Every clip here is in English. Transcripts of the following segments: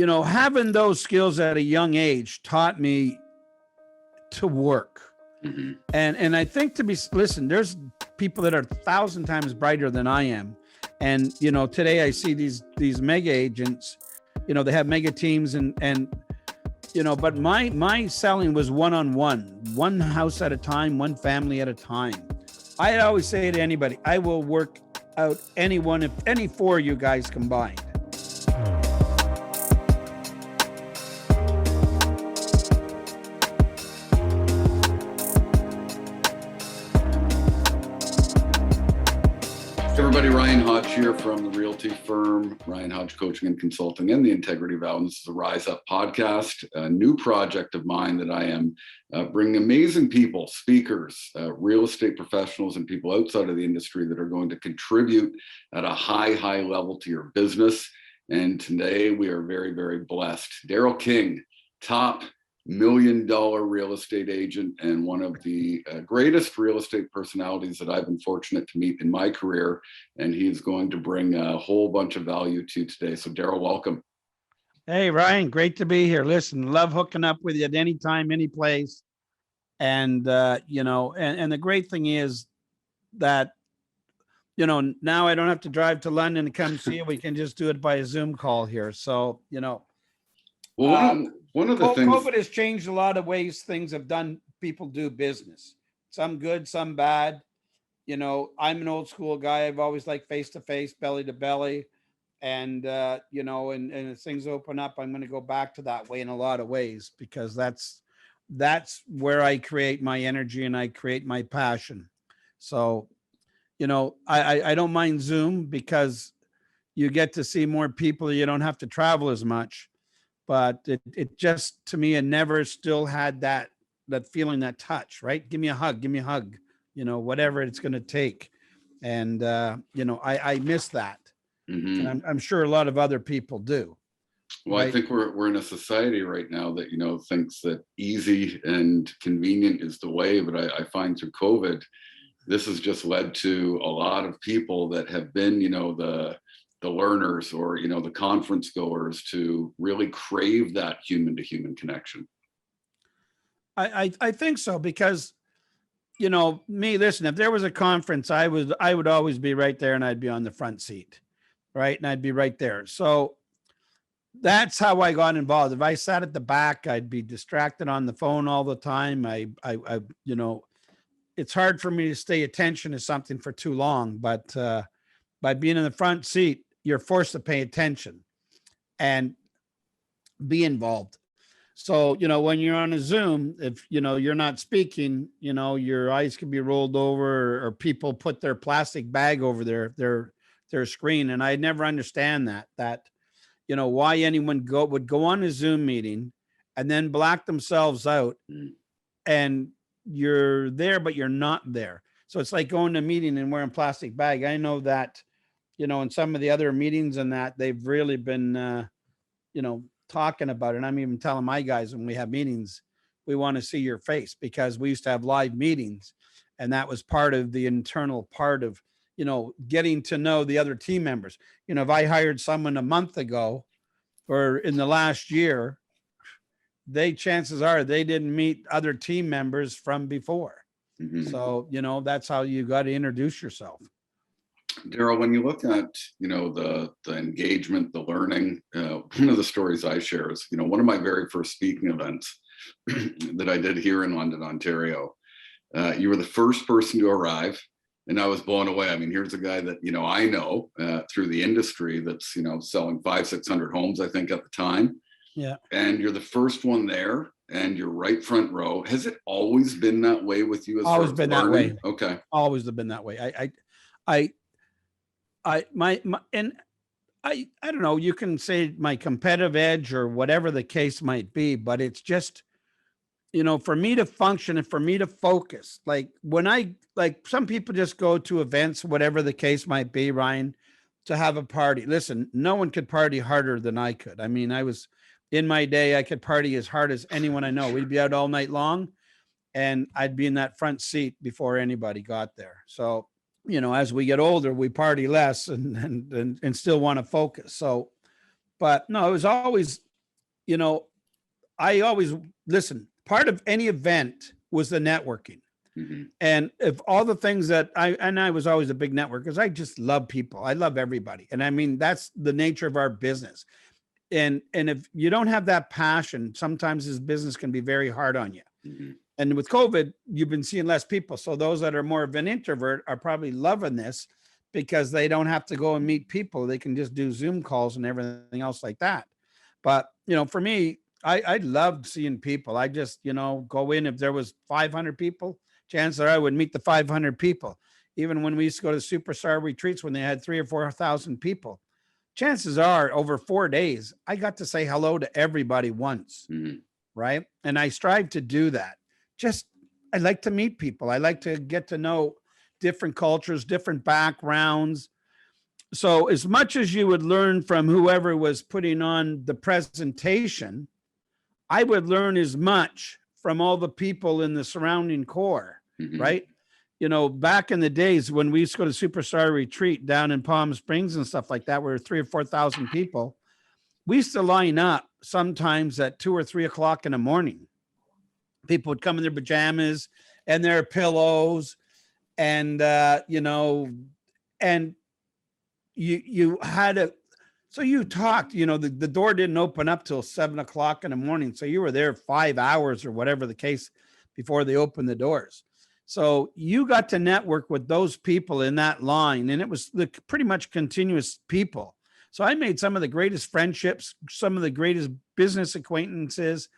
having those skills at a young age taught me to work. Mm-hmm. And I think listen, there's people that are 1,000 times brighter than I am. And, today I see these mega agents, they have mega teams and but my selling was one-on-one, one house at a time, one family at a time. I always say to anybody, I will work out any four of you guys combined. Everybody, Ryan Hodge here from the realty firm, Ryan Hodge Coaching and Consulting, and the Integrity Vow. And this is the Rise Up podcast, a new project of mine that I am bringing amazing people, speakers, real estate professionals, and people outside of the industry that are going to contribute at a high level to your business. And today we are very, very blessed. Daryl King, top $1 million real estate agent and one of the greatest real estate personalities that I've been fortunate to meet in my career. And he's going to bring a whole bunch of value to you today. So Daryl, welcome. Hey, Ryan, great to be here. Listen, love hooking up with you at any time, any place. And, and the great thing is that, now I don't have to drive to London to come see you. We can just do it by a Zoom call here. So, Well, one of the things COVID has changed a lot of ways things have done. People do business, some good, some bad. I'm an old school guy. I've always liked face to face, belly to belly. And, and as things open up, I'm going to go back to that way in a lot of ways, because that's where I create my energy and I create my passion. So, I don't mind Zoom because you get to see more people. You don't have to travel as much. But it just, to me, it never still had that feeling, that touch, right? Give me a hug, whatever it's going to take. And, I miss that. Mm-hmm. And I'm sure a lot of other people do. Well, right? I think we're in a society right now that, thinks that easy and convenient is the way. But I find through COVID, this has just led to a lot of people that have been, the learners or, the conference goers to really crave that human to human connection. I think so, because, listen, if there was a conference, I would always be right there and I'd be on the front seat. Right. And I'd be right there. So that's how I got involved. If I sat at the back, I'd be distracted on the phone all the time. It's hard for me to stay attention to something for too long, but by being in the front seat, you're forced to pay attention and be involved. So, when you're on a Zoom, if, you're not speaking, your eyes can be rolled over, or people put their plastic bag over their screen. And I never understand that, why anyone would go on a Zoom meeting and then black themselves out, and you're there, but you're not there. So it's like going to a meeting and wearing a plastic bag. I know that, in some of the other meetings and that they've really been, talking about it. And I'm even telling my guys when we have meetings, we want to see your face, because we used to have live meetings, and that was part of the internal part of, getting to know the other team members. If I hired someone a month ago or in the last year, chances are they didn't meet other team members from before. Mm-hmm. So, that's how you got to introduce yourself. Daryl, when you look at, the engagement, the learning, one of the stories I share is, one of my very first speaking events that I did here in London, Ontario. You were the first person to arrive, and I was blown away. I mean, here's a guy that, I know through the industry that's, selling 500-600 homes, I think, at the time. Yeah. And you're the first one there, and you're right front row. Has it always been that way with you? Always been that way. Okay. Always have been that way. I don't know, you can say my competitive edge or whatever the case might be, but it's just, for me to function and for me to focus, like some people just go to events, whatever the case might be, Ryan, to have a party. Listen, no one could party harder than I could. I mean, in my day, I could party as hard as anyone I know. We'd be out all night long, and I'd be in that front seat before anybody got there. So, as we get older, we party less and still want to focus. So, but no, it was always you know, I always listen. Part of any event was the networking. And if all the things that I was always a big networker because I just love people. I love everybody. And I mean, that's the nature of our business. And if you don't have that passion, sometimes this business can be very hard on you. And with COVID, you've been seeing less people. So those that are more of an introvert are probably loving this because they don't have to go and meet people. They can just do Zoom calls and everything else like that. But, for me, I loved seeing people. I just, go in. If there was 500 people, chances are I would meet the 500 people. Even when we used to go to superstar retreats when they had 3,000 or 4,000 people, chances are over 4 days, I got to say hello to everybody once. Right. And I strive to do that. I like to meet people. I like to get to know different cultures, different backgrounds. So as much as you would learn from whoever was putting on the presentation, I would learn as much from all the people in the surrounding core, right? Back in the days when we used to go to Superstar Retreat down in Palm Springs and stuff like that, where 3,000 or 4,000 people, we used to line up sometimes at 2 or 3 o'clock in the morning. People would come in their pajamas and their pillows, and and you had a. So you talked, the door didn't open up till 7 o'clock in the morning. So you were there 5 hours or whatever the case before they opened the doors. So you got to network with those people in that line, and it was pretty much continuous people. So I made some of the greatest friendships, some of the greatest business acquaintances,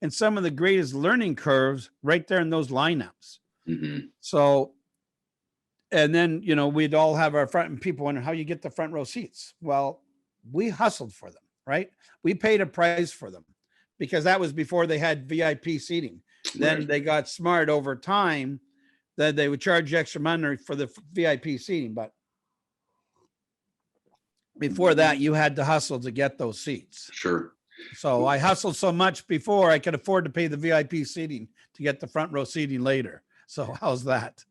and some of the greatest learning curves right there in those lineups. So, and then, we'd all have our front, and people wonder how you get the front row seats. Well, we hustled for them, right? We paid a price for them because that was before they had VIP seating. Then they got smart over time that they would charge extra money for the VIP seating. But before that, you had to hustle to get those seats. Sure. So I hustled so much before I could afford to pay the VIP seating to get the front row seating later. So how's that?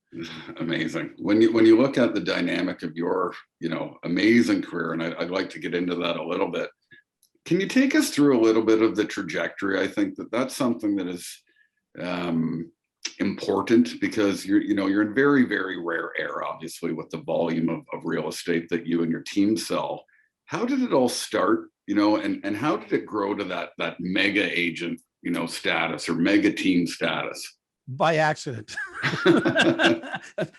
Amazing. When you look at the dynamic of your, amazing career, and I'd like to get into that a little bit. Can you take us through a little bit of the trajectory? I think that's something that is important because you're in very, very rare air, obviously, with the volume of real estate that you and your team sell. How did it all start, and how did it grow to that mega agent, status or mega team status? By accident.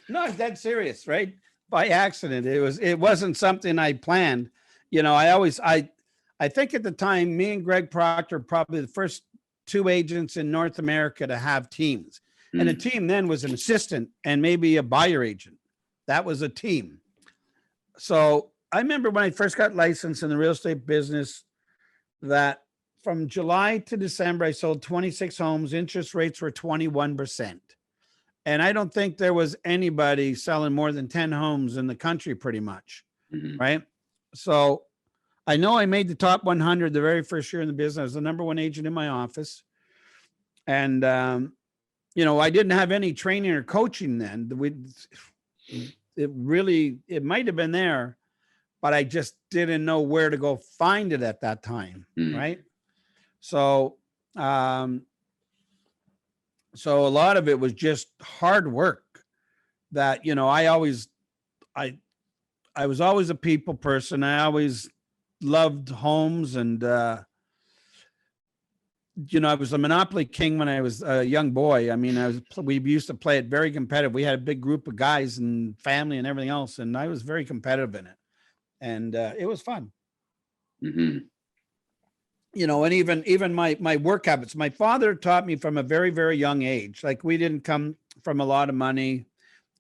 No, that's serious, right? By accident. It wasn't something I planned. I think at the time, me and Greg Proctor, probably the first 2 agents in North America to have teams. And a team then was an assistant and maybe a buyer agent. That was a team. So I remember when I first got licensed in the real estate business that from July to December, I sold 26 homes. Interest rates were 21%. And I don't think there was anybody selling more than 10 homes in the country pretty much, right? So I know I made the top 100 the very first year in the business. I was the number 1 agent in my office. And, I didn't have any training or coaching then. It might have been there, but I just didn't know where to go find it at that time, right? So, so a lot of it was just hard work that, I was always a people person. I always loved homes and, I was a Monopoly king when I was a young boy. I mean, we used to play it very competitive. We had a big group of guys and family and everything else. And I was very competitive in it. And it was fun. And even my work habits, my father taught me from a very, very young age. Like we didn't come from a lot of money.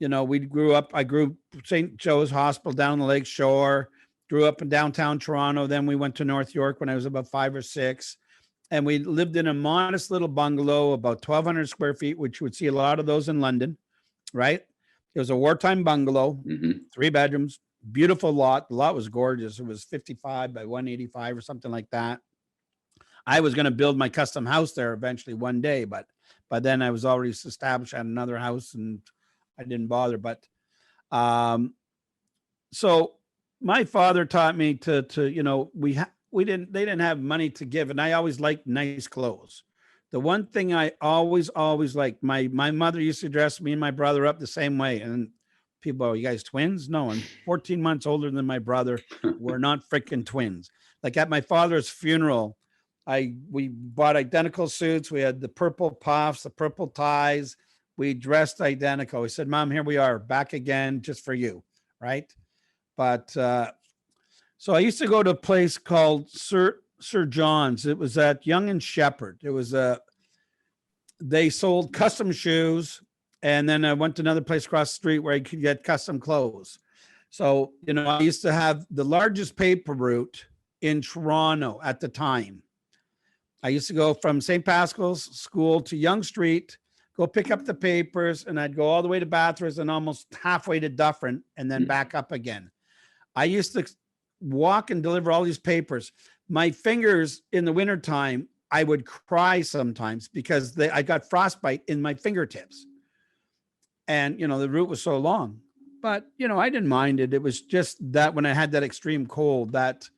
I grew St. Joe's Hospital down the Lake Shore, grew up in downtown Toronto. Then we went to North York when I was about 5 or 6. And we lived in a modest little bungalow, about 1,200 square feet, which you would see a lot of those in London, right? It was a wartime bungalow, 3 bedrooms, beautiful lot. The lot was gorgeous. It was 55 by 185 or something like that. I was going to build my custom house there eventually one day, but by then I was already established at another house and I didn't bother. But so my father taught me to they didn't have money to give. And I always liked nice clothes. The one thing I always liked, my mother used to dress me and my brother up the same way. And people, are you guys twins? No, I'm 14 months older than my brother. We're not freaking twins. Like at my father's funeral, we bought identical suits. We had the purple puffs, the purple ties. We dressed identical. We said, Mom, here we are back again just for you. Right. But so I used to go to a place called Sir John's. It was at Young and Shepherd. It was they sold custom shoes. And then I went to another place across the street where I could get custom clothes. So, you know, I used to have the largest paper route in Toronto at the time. I used to go from St. Pascal's School to Yonge Street, go pick up the papers, and I'd go all the way to Bathurst and almost halfway to Dufferin and then back up again. I used to walk and deliver all these papers. My fingers in the wintertime, I would cry sometimes because I got frostbite in my fingertips. And, you know, the route was so long. But, you know, I didn't mind it. It was just that when I had that extreme cold, that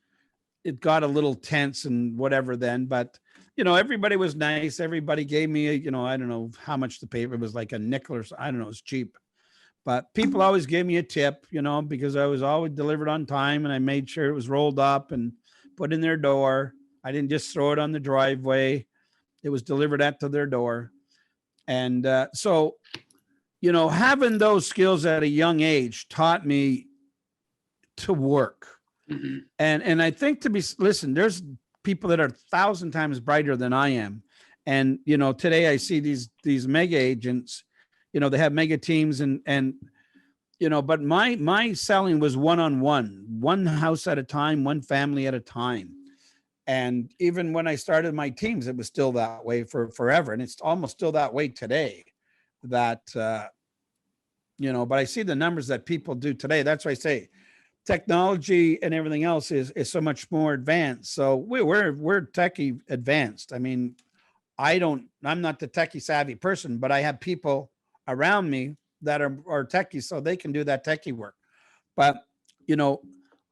it got a little tense and whatever then. But, you know, everybody was nice. Everybody gave me, you know, I don't know how much the paper was, like a nickel or so. I don't know. It's cheap. But people always gave me a tip, you know, because I was always delivered on time and I made sure it was rolled up and put in their door. I didn't just throw it on the driveway. It was delivered to their door. And so, you know, having those skills at a young age taught me to work. Mm-hmm. And I think listen, there's people that are 1,000 times brighter than I am. And, you know, today I see these mega agents, you know, they have mega teams and, you know, but my selling was one-on-one, one house at a time, one family at a time. And even when I started my teams, it was still that way for forever. And it's almost still that way today that, you know, but I see the numbers that people do today. That's why I say technology and everything else is so much more advanced. So we're techie advanced. I mean, I'm not the techie savvy person, but I have people around me that are techie, so they can do that techie work. But, you know,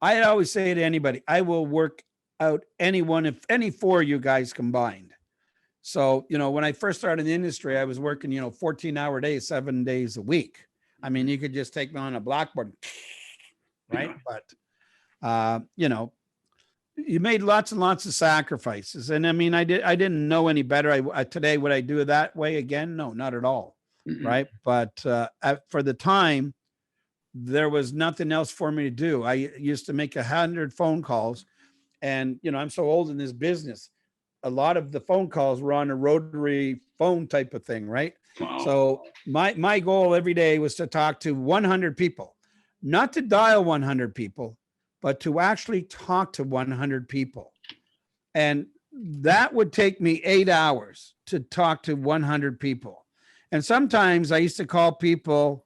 I always say to anybody, I will work out if any four of you guys combined. So, you know, when I first started in the industry, I was working, you know, 14-hour days, 7 days a week. I mean, you could just take me on a blackboard, right? Yeah. But, you know, you made lots and lots of sacrifices. And I mean, I didn't know any better. Today, would I do it that way again? No, not at all. Mm-hmm. Right. But for the time, there was nothing else for me to do. I used to make 100 phone calls. And, you know, I'm so old in this business. A lot of the phone calls were on a rotary phone type of thing, right? Wow. So my goal every day was to talk to 100 people, not to dial 100 people, but to actually talk to 100 people. And that would take me 8 hours to talk to 100 people. And sometimes I used to call people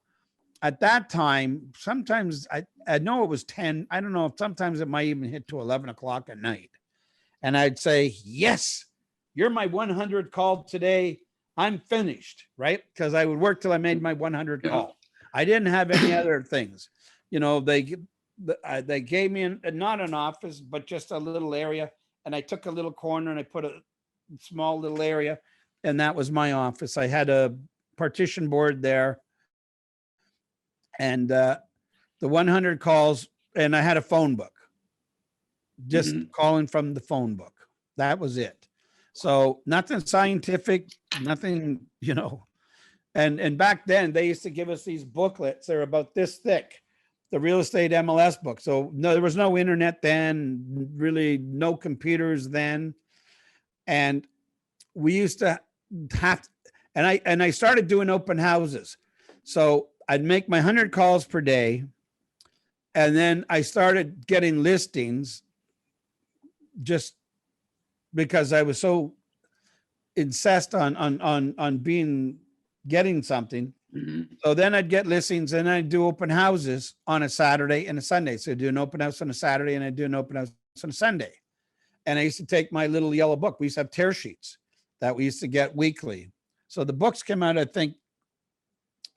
at that time. Sometimes I know it was 10. I don't know if sometimes it might even hit to 11 o'clock at night. And I'd say, yes, you're my 100 call today. I'm finished, right? Because I would work till I made my 100 call. I didn't have any other things. You know, they gave me not an office, but just a little area. And I took a little corner and I put a small little area. And that was my office. I had a partition board there. And the 100 calls, and I had a phone book. Just calling from the phone book. That was it. So nothing scientific, nothing, you know. And back then they used to give us these booklets. They're about this thick, the real estate MLS book. So no, there was no internet then, really no computers then. And we used to have, and I started doing open houses. So I'd make my 100 calls per day. And then I started getting listings just because I was so incensed on getting something. Mm-hmm. So then I'd get listings and I'd do open houses on a Saturday and a Sunday. So I'd do an open house on a Saturday and I'd do an open house on a Sunday. And I used to take my little yellow book. We used to have tear sheets that we used to get weekly. So the books came out, I think,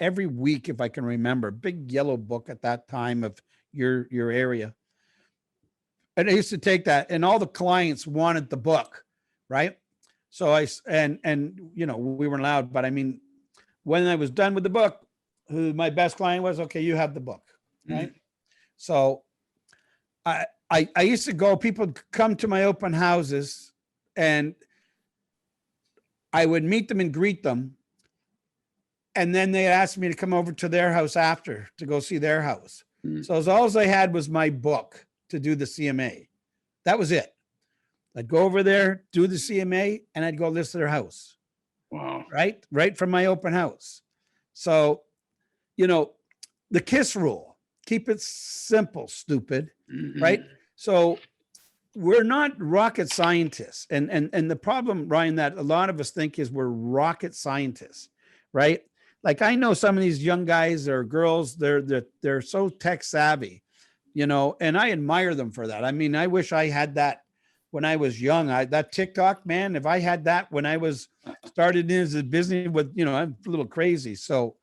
every week, if I can remember. Big yellow book at that time of your area. And I used to take that, and all the clients wanted the book, right? So you know, we weren't allowed, but I mean, when I was done with the book, who my best client was, okay, you have the book, right? So I used to go, people would come to my open houses, and I would meet them and greet them. And then they asked me to come over to their house after to go see their house. So all I had was my book to do the CMA. That was it. I'd go over there, do the CMA, and I'd go list their house. Wow. Right from my open house. So, you know, the KISS rule, keep it simple, stupid, right? So we're not rocket scientists. And the problem, Ryan, that a lot of us think is we're rocket scientists, right? Like I know some of these young guys or girls, they're so tech savvy, you know, and I admire them for that. I mean, I wish I had that when I was young. That TikTok, man, if I had that when I was started in a business with, you know, I'm a little crazy. So,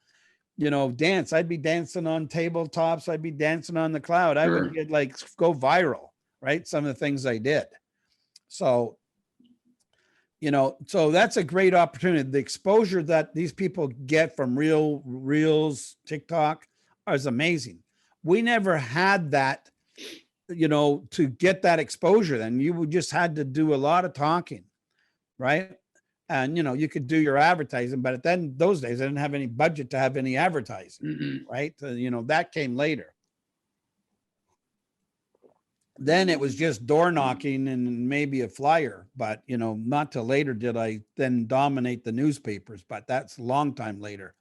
you know, dance, I'd be dancing on tabletops. I'd be dancing on the cloud. I would get like go viral, right? Some of the things I did. So, you know, so that's a great opportunity. The exposure that these people get from reels, TikTok is amazing. We never had that, you know, to get that exposure. Then you just had to do a lot of talking, right? And, you know, you could do your advertising, but then those days I didn't have any budget to have any advertising, right? You know, that came later. Then it was just door knocking and maybe a flyer, but, you know, not till later did I then dominate the newspapers, but that's a long time later.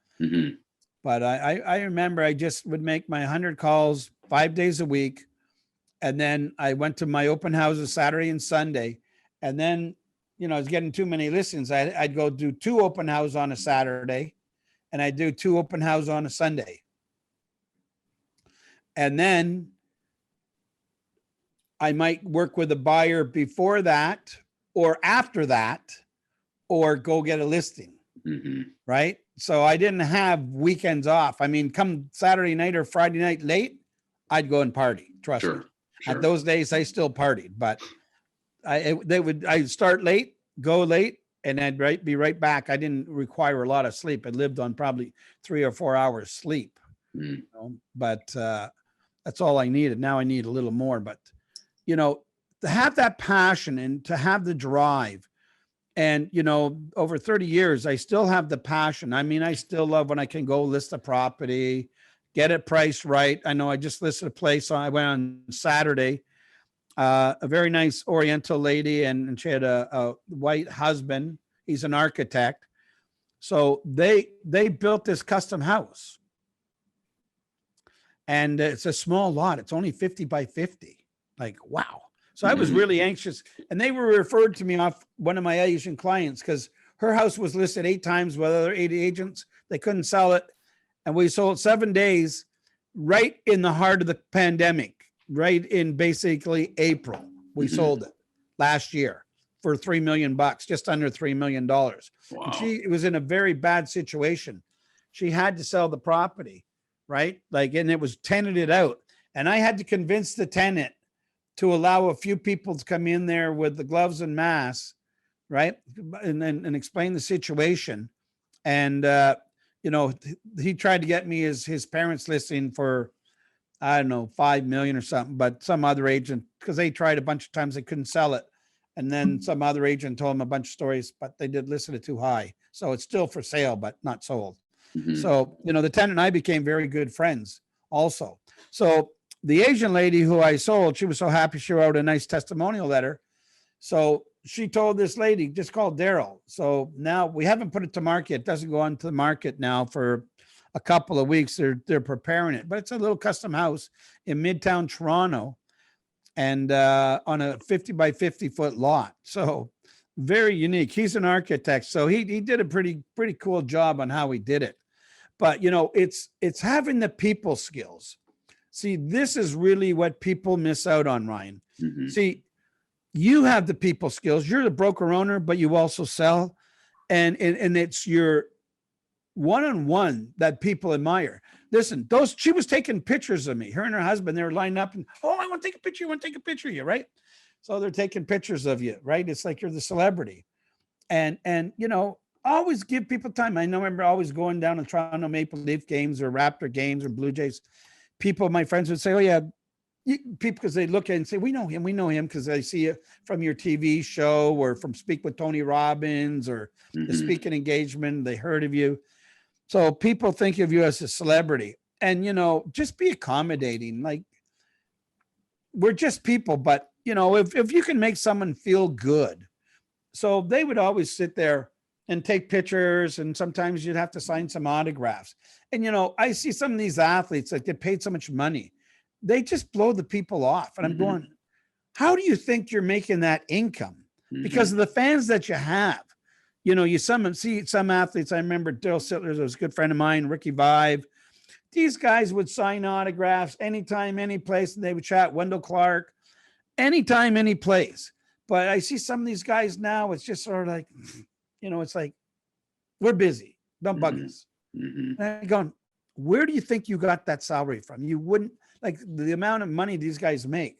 But I remember I just would make my 100 calls 5 days a week. And then I went to my open houses Saturday and Sunday. And then, you know, I was getting too many listings. I'd go do 2 open houses on a Saturday, and I'd do 2 open houses on a Sunday. And then I might work with a buyer before that or after that, or go get a listing, right? So I didn't have weekends off. I mean, come Saturday night or Friday night late, I'd go and party. Trust me. At those days, I still partied, but I'd start late, go late, and I'd be right back. I didn't require a lot of sleep. I lived on probably 3 or 4 hours sleep, you know? But that's all I needed. Now I need a little more, but you know, to have that passion and to have the drive, and, you know, over 30 years, I still have the passion. I mean, I still love when I can go list a property, get it priced right. I know I just listed a place. I went on Saturday, a very nice Oriental lady, and she had a white husband. He's an architect. So they built this custom house, and it's a small lot. It's only 50 by 50. Like, wow. So I was really anxious, and they were referred to me off one of my Asian clients because her house was listed 8 times with other 80 agents. They couldn't sell it. And we sold 7 days right in the heart of the pandemic, right in basically April. We sold it last year for $3 million, just under $3 million. Wow. And she was in a very bad situation. She had to sell the property, right? Like, and it was tenanted out. And I had to convince the tenant to allow a few people to come in there with the gloves and masks, right? And explain the situation. And, you know, he tried to get me his parents listing for, I don't know, 5 million or something, but some other agent, because they tried a bunch of times, they couldn't sell it. And then some other agent told them a bunch of stories, but they did list it too high. So it's still for sale, but not sold. So, you know, the tenant and I became very good friends also. So the Asian lady who I sold, she was so happy she wrote a nice testimonial letter. So she told this lady, just call Daryl. So now we haven't put it to market. It doesn't go on to the market now for a couple of weeks. They're preparing it, but it's a little custom house in Midtown Toronto, and on a 50 by 50 foot lot. So very unique. He's an architect, so he did a pretty cool job on how he did it. But you know, it's having the people skills. See, this is really what people miss out on, Ryan. See, you have the people skills. You're the broker owner, but you also sell, and it's your one-on-one that people admire. Listen, she was taking pictures of me, her and her husband, they were lining up and, oh, I want to take a picture. I want to take a picture of you. Right. So they're taking pictures of you, right? It's like you're the celebrity. And, always give people time. I remember always going down to Toronto Maple Leaf games or Raptor games or Blue Jays. People, my friends would say, oh yeah, people, because they look at it and say, we know him because I see it from your TV show or from Speak with Tony Robbins or the speaking engagement. They heard of you. So people think of you as a celebrity, and, just be accommodating. Like, we're just people, but if you can make someone feel good. So they would always sit there and take pictures, and sometimes you'd have to sign some autographs. And, I see some of these athletes that get paid so much money, they just blow the people off. And I'm going, how do you think you're making that income? Because of the fans that you have. You see some athletes. I remember Daryl Sittler was a good friend of mine, Ricky Vive. These guys would sign autographs anytime, any place, and they would chat. Wendell Clark, anytime, any place. But I see some of these guys now, it's just sort of like, it's like, we're busy. Don't bug us. And I'm going, where do you think you got that salary from? You wouldn't, like, the amount of money these guys make.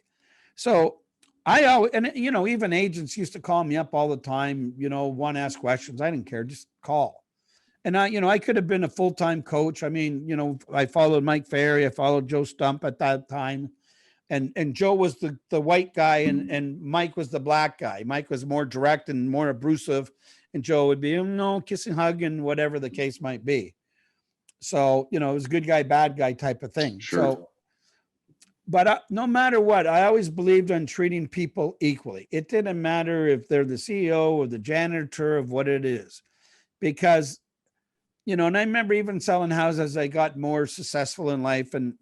So I always, and even agents used to call me up all the time, want to ask questions. I didn't care, just call. And I could have been a full-time coach. I mean, I followed Mike Ferry, I followed Joe Stump at that time. And Joe was the white guy and Mike was the black guy. Mike was more direct and more abrasive, and Joe would be, kissing, hugging, whatever the case might be. So, it was good guy, bad guy type of thing. Sure. So, but no matter what, I always believed in treating people equally. It didn't matter if they're the CEO or the janitor of what it is, because, and I remember even selling houses as I got more successful in life. And,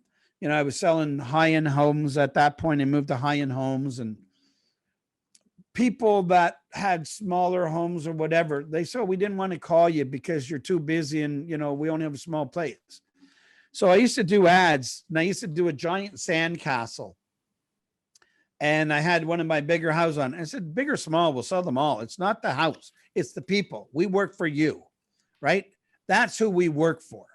I was selling high-end homes at that point. I moved to high-end homes, and people that had smaller homes or whatever, they said, we didn't want to call you because you're too busy and, we only have a small place. So I used to do ads, and I used to do a giant sandcastle. And I had one of my bigger houses on. I said, big or small, we'll sell them all. It's not the house. It's the people. We work for you, right? That's who we work for.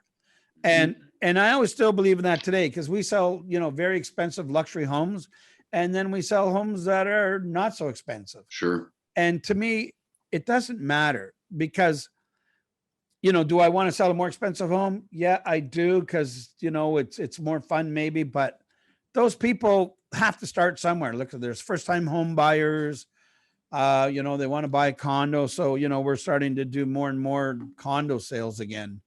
And I always still believe in that today, because we sell, very expensive luxury homes, and then we sell homes that are not so expensive. Sure. And to me, it doesn't matter, because, do I want to sell a more expensive home? Yeah, I do, because, it's more fun maybe, but those people have to start somewhere. Look, there's first-time home buyers. They want to buy a condo. So, we're starting to do more and more condo sales again.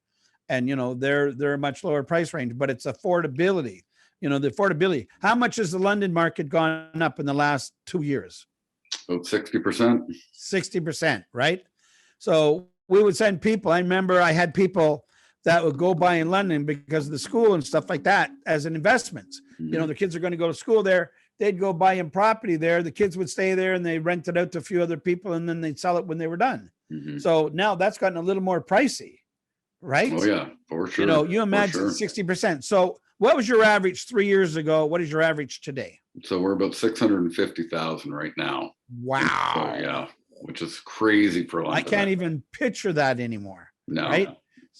And, they're a much lower price range, but it's affordability, the affordability. How much has the London market gone up in the last 2 years? About 60%. 60%, right? So we would send people. I remember I had people that would go buy in London because of the school and stuff like that as an investment. The kids are going to go to school there. They'd go buy in property there. The kids would stay there and they rent it out to a few other people, and then they'd sell it when they were done. So now that's gotten a little more pricey. Right? Oh yeah, for sure. You imagine 60%. So what was your average 3 years ago? What is your average today? So we're about 650,000 right now. Wow. So, yeah, which is crazy for London. I can't even picture that anymore. No. Right?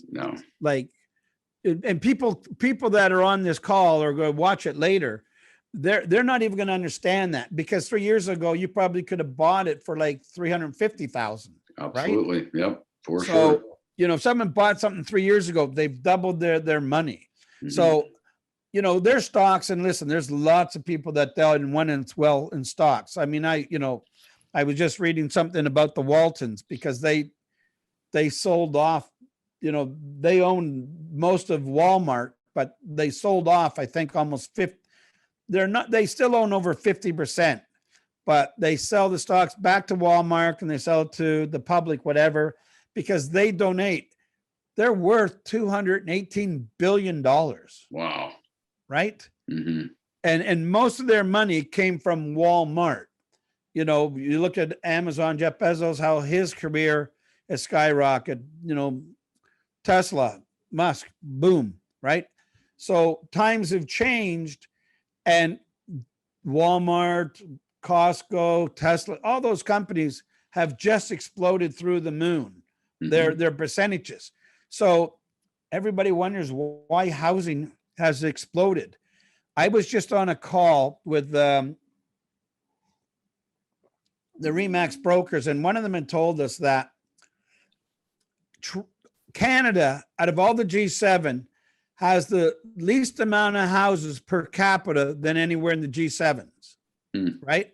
No. Like, and people that are on this call or go watch it later, they're not even going to understand that, because 3 years ago you probably could have bought it for like 350,000. Absolutely. Right? Yep. For so, sure. If someone bought something 3 years ago, they've doubled their money. So, their stocks, and listen, there's lots of people that did one and it's well in stocks. I mean, I was just reading something about the Waltons, because they sold off, they own most of Walmart, but they sold off, I think, almost 50. They still own over 50%, but they sell the stocks back to Walmart and they sell it to the public, whatever, because they donate. They're worth $218 billion. Wow. Right? And most of their money came from Walmart. You look at Amazon, Jeff Bezos, how his career has skyrocketed. Tesla, Musk, boom, right? So times have changed, and Walmart, Costco, Tesla, all those companies have just exploded through the moon. Their percentages. So everybody wonders why housing has exploded. I was just on a call with the Remax brokers, and one of them had told us that Canada, out of all the G7, has the least amount of houses per capita than anywhere in the G7s, right?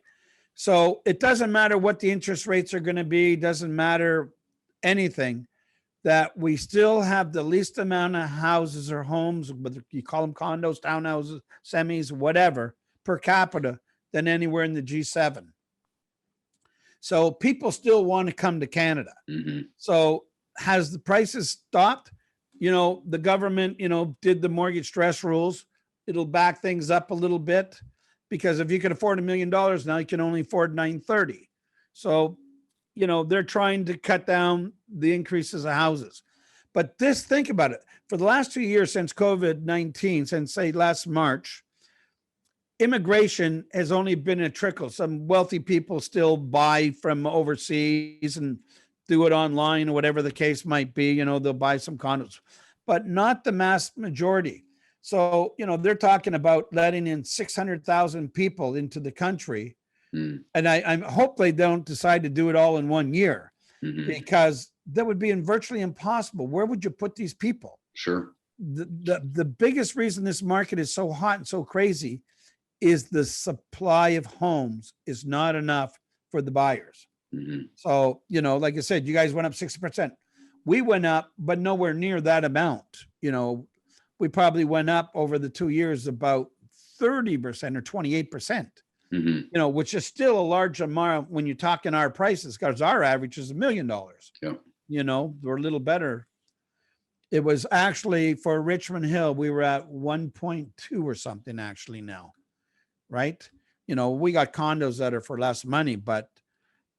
So it doesn't matter what the interest rates are going to be, doesn't matter anything, that we still have the least amount of houses or homes, whether you call them condos, townhouses, semis, whatever, per capita than anywhere in the G7. So people still want to come to Canada. So has the prices stopped? The government, did the mortgage stress rules. It'll back things up a little bit, because if you can afford $1 million now, you can only afford 930. So, they're trying to cut down the increases of houses. But think about it. For the last 2 years since COVID-19, since say last March, immigration has only been a trickle. Some wealthy people still buy from overseas and do it online or whatever the case might be. They'll buy some condos, but not the mass majority. So, they're talking about letting in 600,000 people into the country. And I hope they don't decide to do it all in 1 year, because that would be virtually impossible. Where would you put these people? Sure. The biggest reason this market is so hot and so crazy is the supply of homes is not enough for the buyers. So, like I said, you guys went up 60%. We went up, but nowhere near that amount. We probably went up over the 2 years about 30% or 28%, which is still a large amount when you're talking our prices, because our average is $1 million. Yeah. We're a little better. It was actually for Richmond Hill, we were at 1.2 or something actually now. Right. We got condos that are for less money, but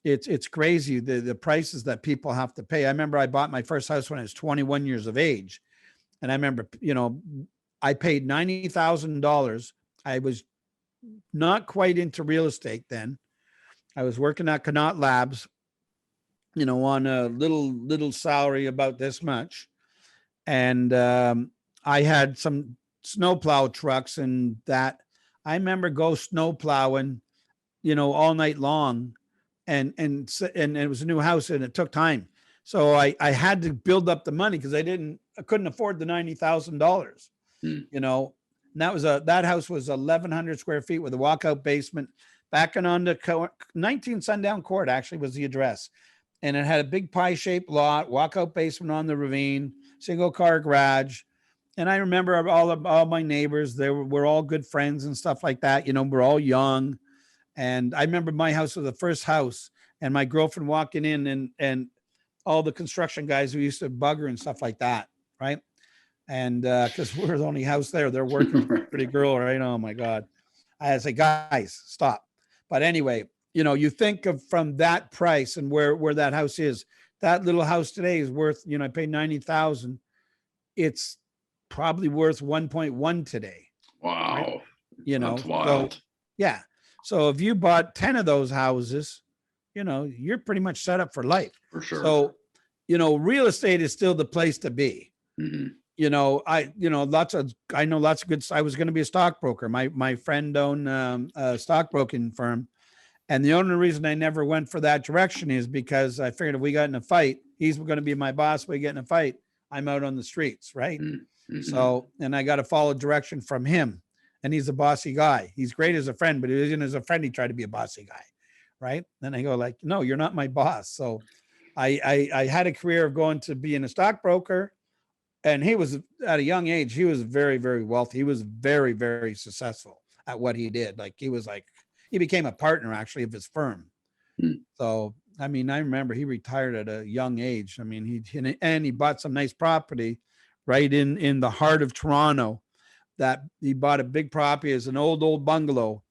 it's crazy. The prices that people have to pay. I remember I bought my first house when I was 21 years of age. And I remember, I paid $90,000. I was not quite into real estate then. I was working at Connaught Labs, on a little salary about this much. And I had some snowplow trucks and that. I remember go snow plowing, all night long, and it was a new house and it took time. So I had to build up the money because I couldn't afford the $90,000. And that house was 1,100 square feet with a walkout basement, backing onto 19 Sundown Court actually was the address, and it had a big pie-shaped lot, walkout basement on the ravine, single car garage. And I remember all my neighbors, we're all good friends and stuff like that. We're all young. And I remember my house was the first house, and my girlfriend walking in and all the construction guys who used to bugger and stuff like that. Right. And because we're the only house there, they're working for a pretty girl. Right. Oh my God. I say, guys, stop. But anyway, you think of from that price and where that house is, that little house today is worth, I paid 90,000. It's probably worth 1.1 today. Wow. Right? That's wild. So, yeah. So if you bought 10 of those houses, you're pretty much set up for life. For sure. So, real estate is still the place to be. I know lots of good. I was going to be a stockbroker. My friend owned a stockbroking firm. And the only reason I never went for that direction is because I figured if we got in a fight, he's going to be my boss. We get in a fight, I'm out on the streets. Right. So, and I got to follow direction from him. And he's a bossy guy. He's great as a friend, but even as a friend, he tried to be a bossy guy. Right. Then I go like, no, you're not my boss. So I had a career of going to being a stockbroker, and he was at a young age, he was very, very wealthy. He was very, very successful at what he did. He became a partner actually of his firm. So, I remember he retired at a young age. He bought some nice property right in the heart of Toronto. That he bought a big property as an old bungalow,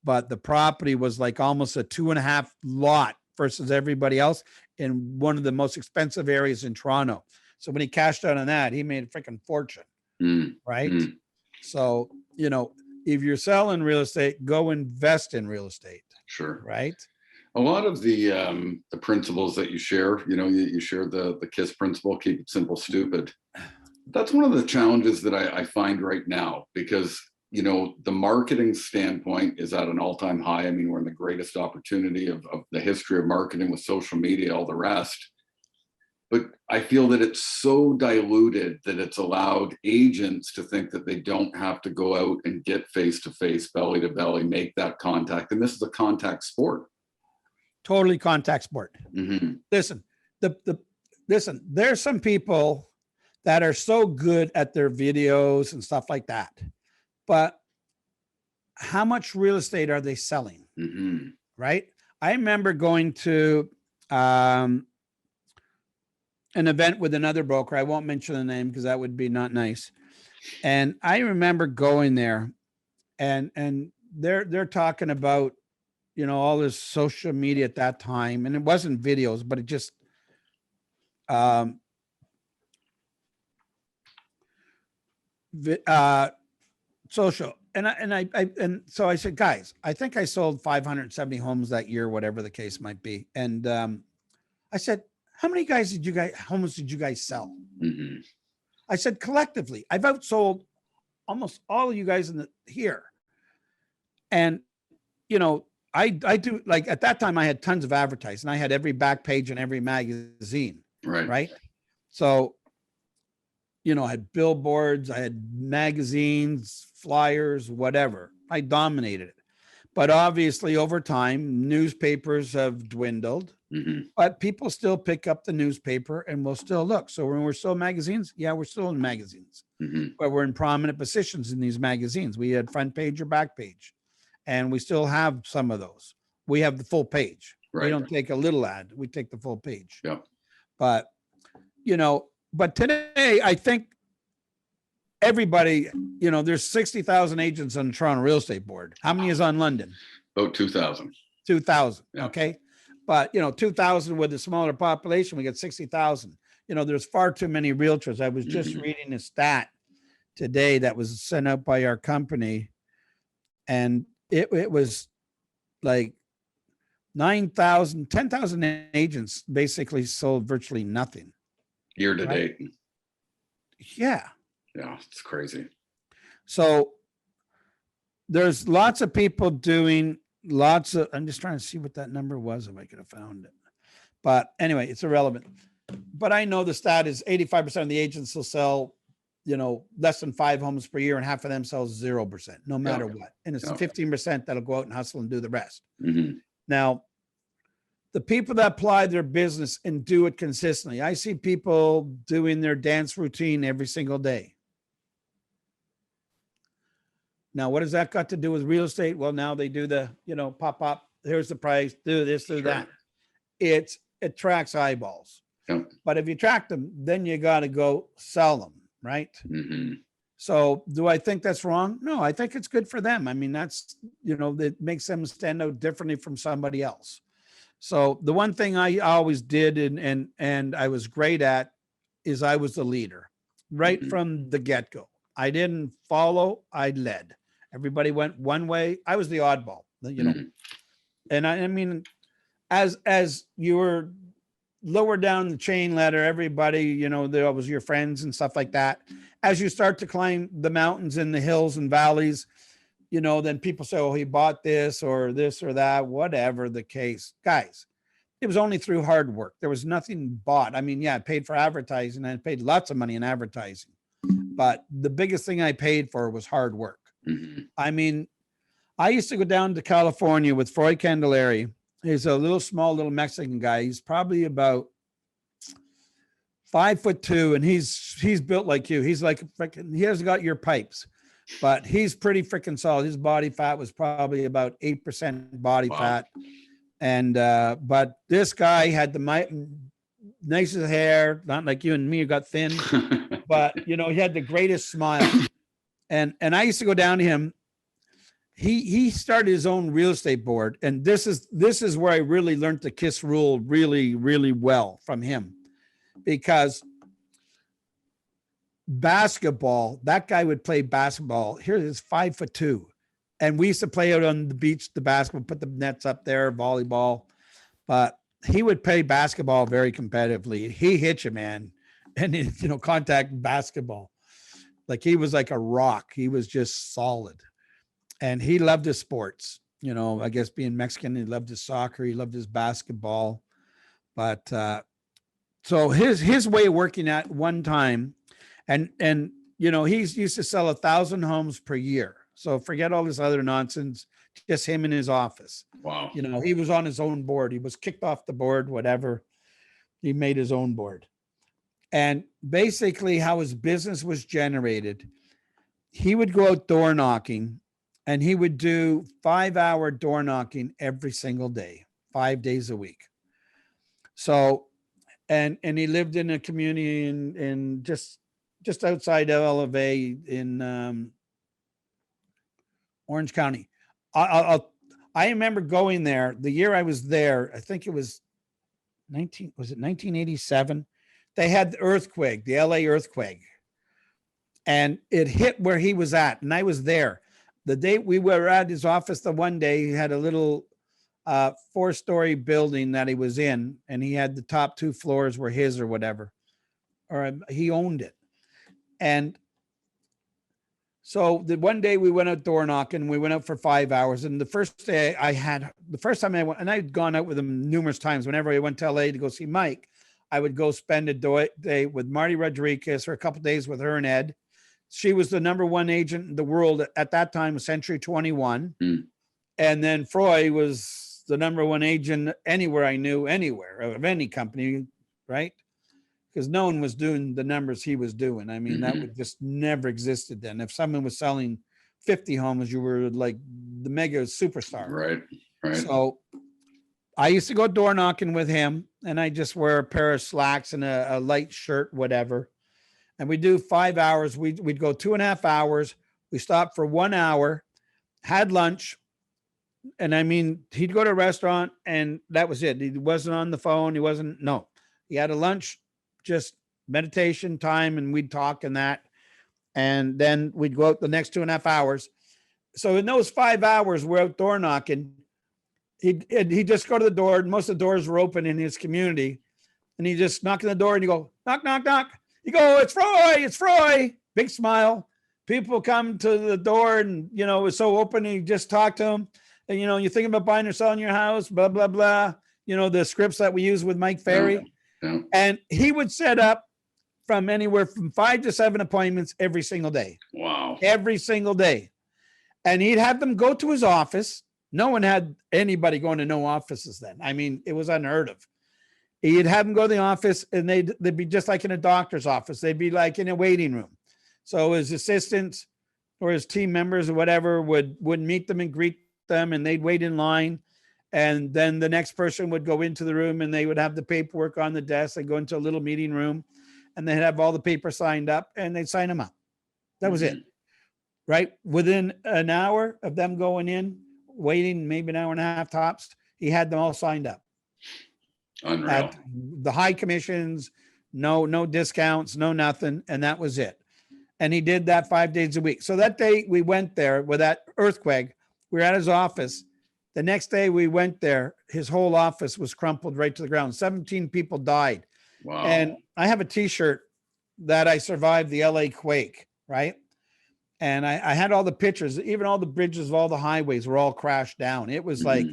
but the property was like almost a 2.5 lot versus everybody else in one of the most expensive areas in Toronto. So when he cashed out on that, he made a freaking fortune. Right. So, if you're selling real estate, go invest in real estate. Sure. Right. A lot of the principles that you share, you share the KISS principle, keep it simple, stupid. That's one of the challenges that I find right now, because, you know, the marketing standpoint is at an all-time high. I mean, we're in the greatest opportunity of the history of marketing with social media, all the rest. But I feel that it's so diluted that it's allowed agents to think that they don't have to go out and get face-to-face, belly-to-belly, make that contact. And this is a contact sport. Totally contact sport. Mm-hmm. Listen, listen, there's some people that are so good at their videos and stuff like that, but how much real estate are they selling? Mm-hmm. Right? I remember going to an event with another broker. I won't mention the name because that would be not nice. And I remember going there, and they're talking about, you know, all this social media at that time, and it wasn't videos, but it just social. And so I said, guys, I think I sold 570 homes that year, whatever the case might be. And I said, how many homes did you guys sell? Mm-hmm. I said, collectively, I've outsold almost all of you guys here. And, you know, I do, like, at that time I had tons of advertising. I had every back page in every magazine. Right. So, you know, I had billboards, I had magazines, flyers, whatever. I dominated it. But obviously over time, newspapers have dwindled, Mm-hmm. but people still pick up the newspaper and will still look. So when we're still magazines, yeah, we're still in magazines, Mm-hmm. but we're in prominent positions in these magazines. We had front page or back page, and we still have some of those. We have the full page. Right. We don't take a little ad. We take the full page. Yeah. But, you know, but today I think everybody, you know, there's 60,000 agents on the Toronto Real Estate Board. How many is on London? About 2,000. 2,000. Yeah. Okay. But, you know, 2,000 with a smaller population, we get 60,000. You know, there's far too many realtors. I was just reading a stat today that was sent out by our company, and it was like 9,000, 10,000 agents basically sold virtually nothing. Year to date. Yeah. Yeah, it's crazy. So there's lots of people doing lots of, I'm just trying to see what that number was, if I could have found it. But anyway, it's irrelevant. But I know the stat is 85% of the agents will sell, you know, less than 5 homes per year, and half of them sell 0%, no matter what. And it's 15% that'll go out and hustle and do the rest. Mm-hmm. Now, the people that apply their business and do it consistently, I see people doing their dance routine every single day. Now, what has that got to do with real estate? Well, now they do the, you know, pop up, here's the price, do this, do that. It attracts eyeballs. Yep. But if you attract them, then you got to go sell them, right? Mm-hmm. So do I think that's wrong? No, I think it's good for them. I mean, that's, you know, that makes them stand out differently from somebody else. So the one thing I always did and I was great at is I was the leader right from the get-go. I didn't follow, I led. Everybody went one way. I was the oddball, you know. And I mean, as you were lower down the chain ladder, everybody, you know, there was your friends and stuff like that. As you start to climb the mountains and the hills and valleys, you know, then people say, oh, he bought this or that, whatever the case. Guys, it was only through hard work. There was nothing bought. I mean, yeah, I paid for advertising. I paid lots of money in advertising. But the biggest thing I paid for was hard work. Mm-hmm. I mean, I used to go down to California with Freud Candeleri. He's a small little Mexican guy. He's probably about 5'2", and he's built like you. He's like he hasn't got your pipes, but he's pretty freaking solid. His body fat was probably about 8% body fat. And but this guy had the nicest hair, not like you and me, who got thin, but you know, he had the greatest smile. And I used to go down to him. He started his own real estate board, and this is where I really learned to kiss rule really, really well from him, because basketball, that guy would play basketball. Here's 5'2", and we used to play out on the beach, the basketball, put the nets up there, volleyball, but he would play basketball very competitively. He hit you, man. and contact basketball. Like he was like a rock. He was just solid. And he loved his sports. I guess being Mexican, he loved his soccer, he loved his basketball. But so his way of working at one time, and he's used to sell 1,000 homes per year. So forget all this other nonsense, just him in his office. Wow. He was on his own board. He was kicked off the board, whatever. He made his own board. And basically how his business was generated, he would go out door knocking, and he would do 5-hour door knocking every single day, 5 days a week. So, and he lived in a community in just outside of LA in Orange County. I remember going there the year I was there. I think it was 1987? They had the earthquake, the LA earthquake, and it hit where he was at. And I was there the day we were at his office. The one day he had a little 4-story building that he was in, and he had the top 2 floors were his or whatever, or he owned it. And so the one day we went out door knocking, we went out for 5 hours. And the first time I went, and I'd gone out with him numerous times, whenever I went to LA to go see Mike, I would go spend a day with Marty Rodriguez or a couple of days with her and Ed. She was the #1 agent in the world at that time, Century 21. Mm. And then Froy was the #1 agent anywhere I knew, anywhere of any company, right? Because no one was doing the numbers he was doing. I mean, that would just never existed then. If someone was selling 50 homes, you were like the mega superstar. Right. So I used to go door knocking with him, and I just wear a pair of slacks and a light shirt, whatever. And we do 5 hours. We'd go 2.5 hours. We stopped for 1 hour, had lunch. And I mean, he'd go to a restaurant and that was it. He wasn't on the phone. He had a lunch, just meditation time, and we'd talk and that. And then we'd go out the next 2.5 hours. So in those 5 hours, we're out door knocking. He'd just go to the door, and most of the doors were open in his community. And he just knock on the door and you go, knock, knock, knock. You go, it's Froy. Big smile. People come to the door and, it was so open. And you just talk to them. And, you're thinking about buying or selling your house, blah, blah, blah. The scripts that we use with Mike Ferry. Yeah. And he would set up from anywhere from 5 to 7 appointments every single day. Wow. Every single day. And he'd have them go to his office. No one had anybody going to no offices then. I mean, it was unheard of. He'd have them go to the office, and they'd be just like in a doctor's office. They'd be like in a waiting room. So his assistants or his team members or whatever would meet them and greet them, and they'd wait in line. And then the next person would go into the room, and they would have the paperwork on the desk. They'd go into a little meeting room, and they'd have all the papers signed up, and they'd sign them up. That was it. Right? Within an hour of them going in, waiting maybe an hour and a half tops, he had them all signed up. Unreal. At the high commissions, no discounts, no nothing. And that was it. And he did that 5 days a week. So that day we went there with that earthquake, we were at his office. The next day we went there, his whole office was crumpled right to the ground. 17 people died. Wow. And I have a t-shirt that I survived the LA quake, right? And I had all the pictures, even all the bridges of all the highways were all crashed down. It was like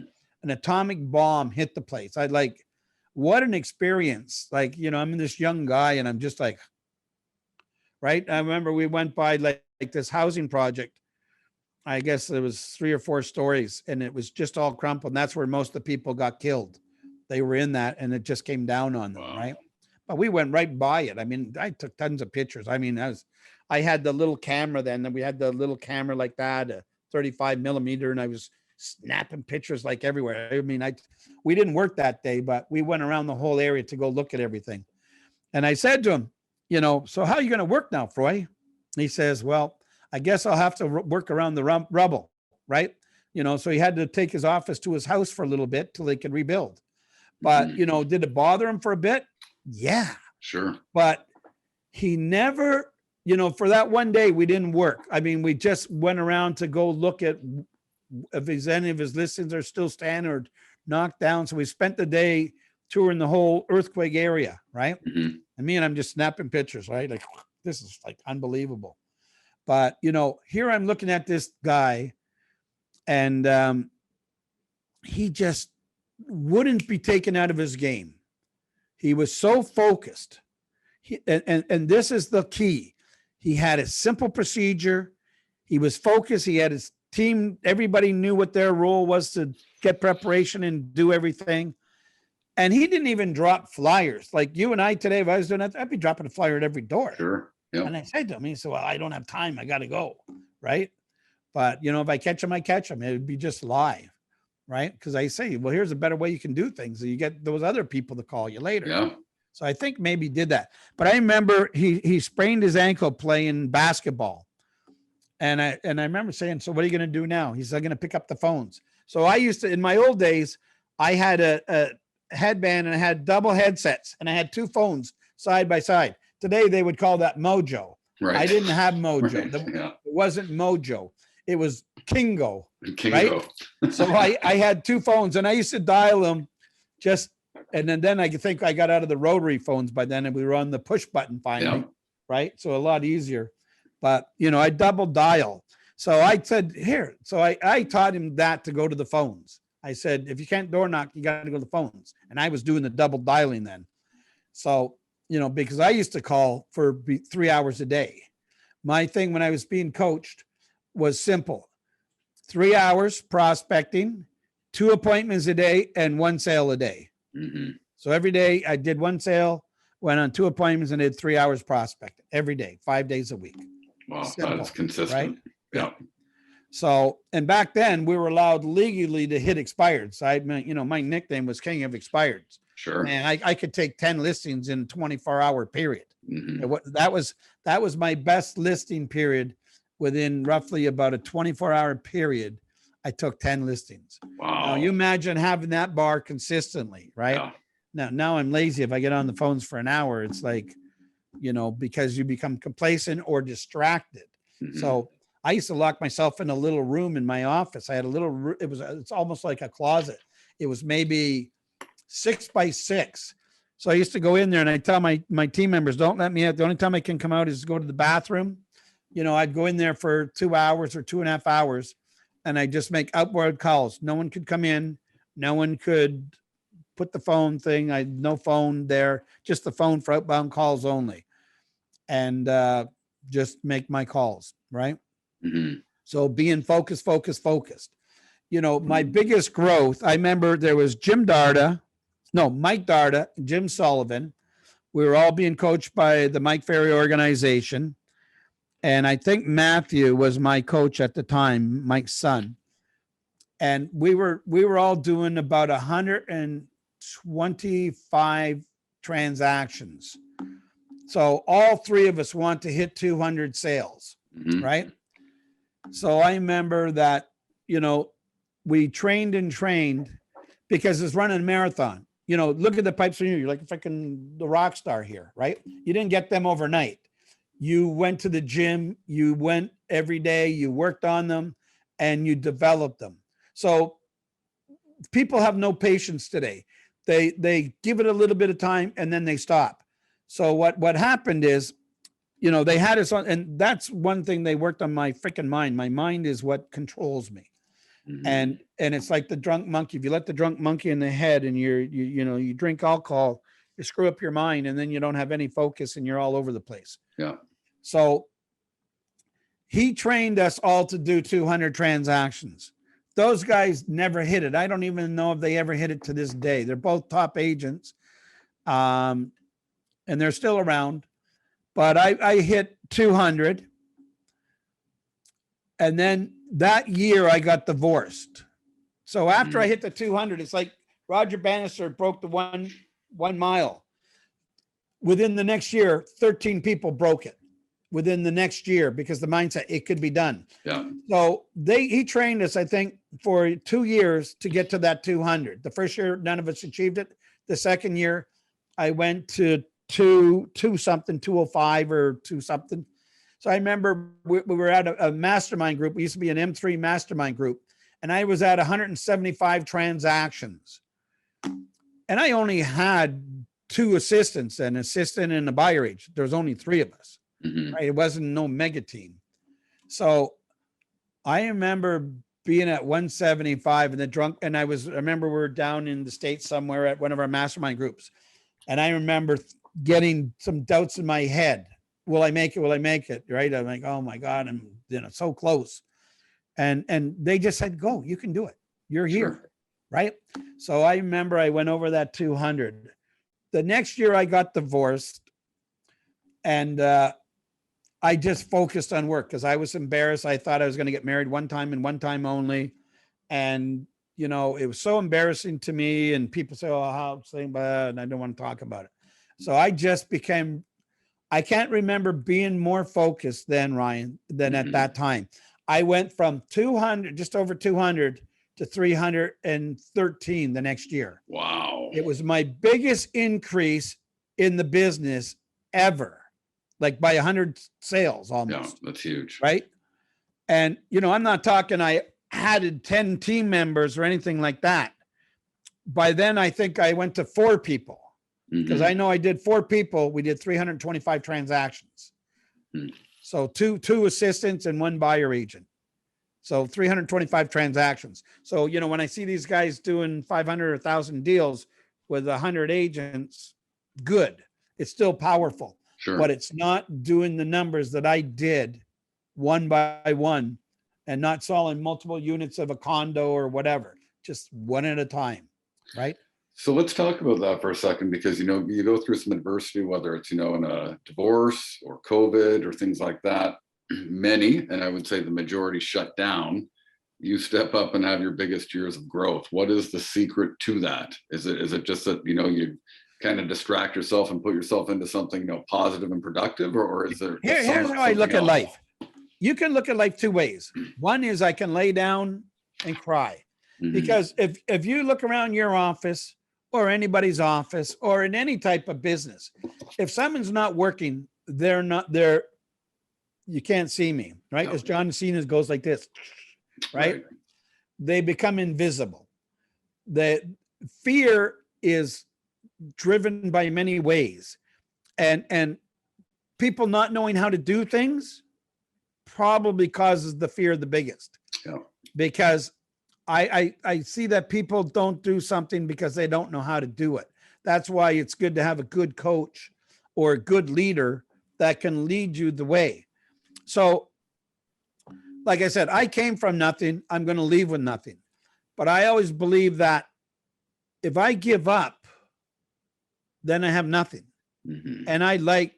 an atomic bomb hit the place. I'd like, what an experience. Like, I'm this young guy and I'm just like, right. I remember we went by like this housing project. I guess there was 3 or 4 stories, and it was just all crumpled. And that's where most of the people got killed. They were in that, and it just came down on them. Wow. Right. But we went right by it. I mean, I took tons of pictures. I mean, I had the little camera then, and we had the little camera like that, a 35 millimeter, and I was snapping pictures like everywhere. I mean, we didn't work that day, but we went around the whole area to go look at everything. And I said to him, so how are you going to work now, Froy? He says, well, I guess I'll have to work around the rubble, right? So he had to take his office to his house for a little bit till they could rebuild. But, did it bother him for a bit? Yeah. Sure. But he never, for that one day, we didn't work. I mean, we just went around to go look at if any of his listings are still standing or knocked down. So we spent the day touring the whole earthquake area, right? Mhm. And I'm just snapping pictures, right? Like, this is like unbelievable. But, here I'm looking at this guy, and he just wouldn't be taken out of his game. He was so focused. And this is the key. He had a simple procedure. He was focused. He had his team. Everybody knew what their role was to get preparation and do everything. And he didn't even drop flyers. Like you and I today, if I was doing that, I'd be dropping a flyer at every door. Sure. Yep. And I said to him, he said, well, I don't have time. I got to go. Right. But, if I catch him, I catch him. It would be just live. Right. Because I say, well, here's a better way you can do things. You get those other people to call you later. Yeah. So I think maybe he did that. But I remember he sprained his ankle playing basketball. And I remember saying, so what are you going to do now? He said, I'm going to pick up the phones. So I used to, in my old days, I had a headband and I had double headsets and I had two phones side by side. Today they would call that Mojo. Right. I didn't have Mojo. Right. Yeah. It wasn't Mojo. It was Kingo. Kingo. Right? So I had two phones and I used to dial them and then I think I got out of the rotary phones by then and we were on the push button finally. Yeah. Right. So a lot easier, but I double dial. So I said, here. So I taught him that to go to the phones. I said, if you can't door knock, you got to go to the phones. And I was doing the double dialing then. So, because I used to call for 3 hours a day. My thing when I was being coached was simple. 3 hours prospecting, 2 appointments a day, and 1 sale a day. Mm-hmm. So every day I did 1 sale, went on 2 appointments, and did 3 hours prospecting every day, 5 days a week. Wow, Simple, that's consistent. Right? Yeah. So, and back then we were allowed legally to hit expired. So my nickname was King of Expireds. Sure. And I could take 10 listings in a 24-hour period. Mm-hmm. That was my best listing period. Within roughly about a 24-hour period, I took 10 listings. Wow. Now you imagine having that bar consistently, right? Yeah. Now I'm lazy. If I get on the phones for an hour, it's like, because you become complacent or distracted. Mm-hmm. So I used to lock myself in a little room in my office. I had a little, it's almost like a closet. It was maybe 6 by 6. So I used to go in there and I tell my team members, don't let me out. The only time I can come out is go to the bathroom. I'd go in there for 2 hours or 2.5 hours and I just make outward calls. No one could come in. No one could put the phone thing. I had no phone there, just the phone for outbound calls only. And just make my calls. Right. Mm-hmm. So being focused. My biggest growth, I remember there was Mike Darda, Jim Sullivan. We were all being coached by the Mike Ferry organization. And I think Matthew was my coach at the time, Mike's son. And we were all doing about 125 transactions. So all 3 of us want to hit 200 sales, Mm-hmm. right? So I remember that, we trained because it's running a marathon. Look at the pipes from you. You're like freaking the rock star here, right? You didn't get them overnight. You went to the gym, you went every day, you worked on them, and you developed them. So people have no patience today. They give it a little bit of time and then they stop. So what happened is, they had us on, and that's one thing they worked on my freaking mind. My mind is what controls me. Mm-hmm. And it's like the drunk monkey. If you let the drunk monkey in the head and you drink alcohol, you screw up your mind and then you don't have any focus and you're all over the place. Yeah. So he trained us all to do 200 transactions. Those guys never hit it. I don't even know if they ever hit it to this day. They're both top agents. And they're still around, but I hit 200. And then that year I got divorced. So after I hit the 200, it's like Roger Bannister broke the one mile. Within the next year, 13 people broke it within the next year because the mindset, it could be done. Yeah. So he trained us, I think, for 2 years to get to that 200. The first year, none of us achieved it. The second year, I went to 205 or 2 something. So I remember we were at a mastermind group. We used to be an M3 mastermind group, and I was at 175 transactions. And I only had 2 assistants, an assistant and a buyer agent. There was only 3 of us, right? It wasn't no mega team. So I remember being at 175 and I remember we were down in the States somewhere at one of our mastermind groups. And I remember getting some doubts in my head. Will I make it? Will I make it? Right. I'm like, oh my God, I'm so close. And they just said, go, you can do it. You're here. Sure. Right. So I remember I went over that 200. The next year I got divorced, and I just focused on work because I was embarrassed. I thought I was going to get married one time and one time only. And, it was so embarrassing to me, and people say, oh, how saying, and I don't want to talk about it. So I just I can't remember being more focused than Ryan, than at that time. I went from 200, just over 200 to 313 the next year. Wow. It was my biggest increase in the business ever, like by 100 sales almost. Yeah, that's huge. Right. And, I'm not talking, I added 10 team members or anything like that. By then, I think I went to 4 people because I know I did 4 people. We did 325 transactions. So two assistants and 1 buyer agent. So 325 transactions. So, when I see these guys doing 500 or 1,000 deals with 100 agents, good. It's still powerful, Sure. But it's not doing the numbers that I did one by one, and not selling multiple units of a condo or whatever, just one at a time. Right. So let's talk about that for a second, because, you go through some adversity, whether it's, in a divorce or COVID or things like that. Many, and I would say the majority, shut down. You step up and have your biggest years of growth. What is the secret to that? Is it just that, you kind of distract yourself and put yourself into something, positive and productive, or is there? Here's how I look at life. You can look at life 2 ways. One is I can lay down and cry. Because if you look around your office or anybody's office or in any type of business, if someone's not working, they're not there. You can't see me, right? As John Cena goes like this, right? They become invisible. The fear is driven by many ways, and people not knowing how to do things probably causes the fear the biggest. Yeah. Because I see that people don't do something because they don't know how to do it. That's why it's good to have a good coach or a good leader that can lead you the way. So, like I said, I came from nothing. I'm going to leave with nothing. But I always believe that if I give up, then I have nothing. And I like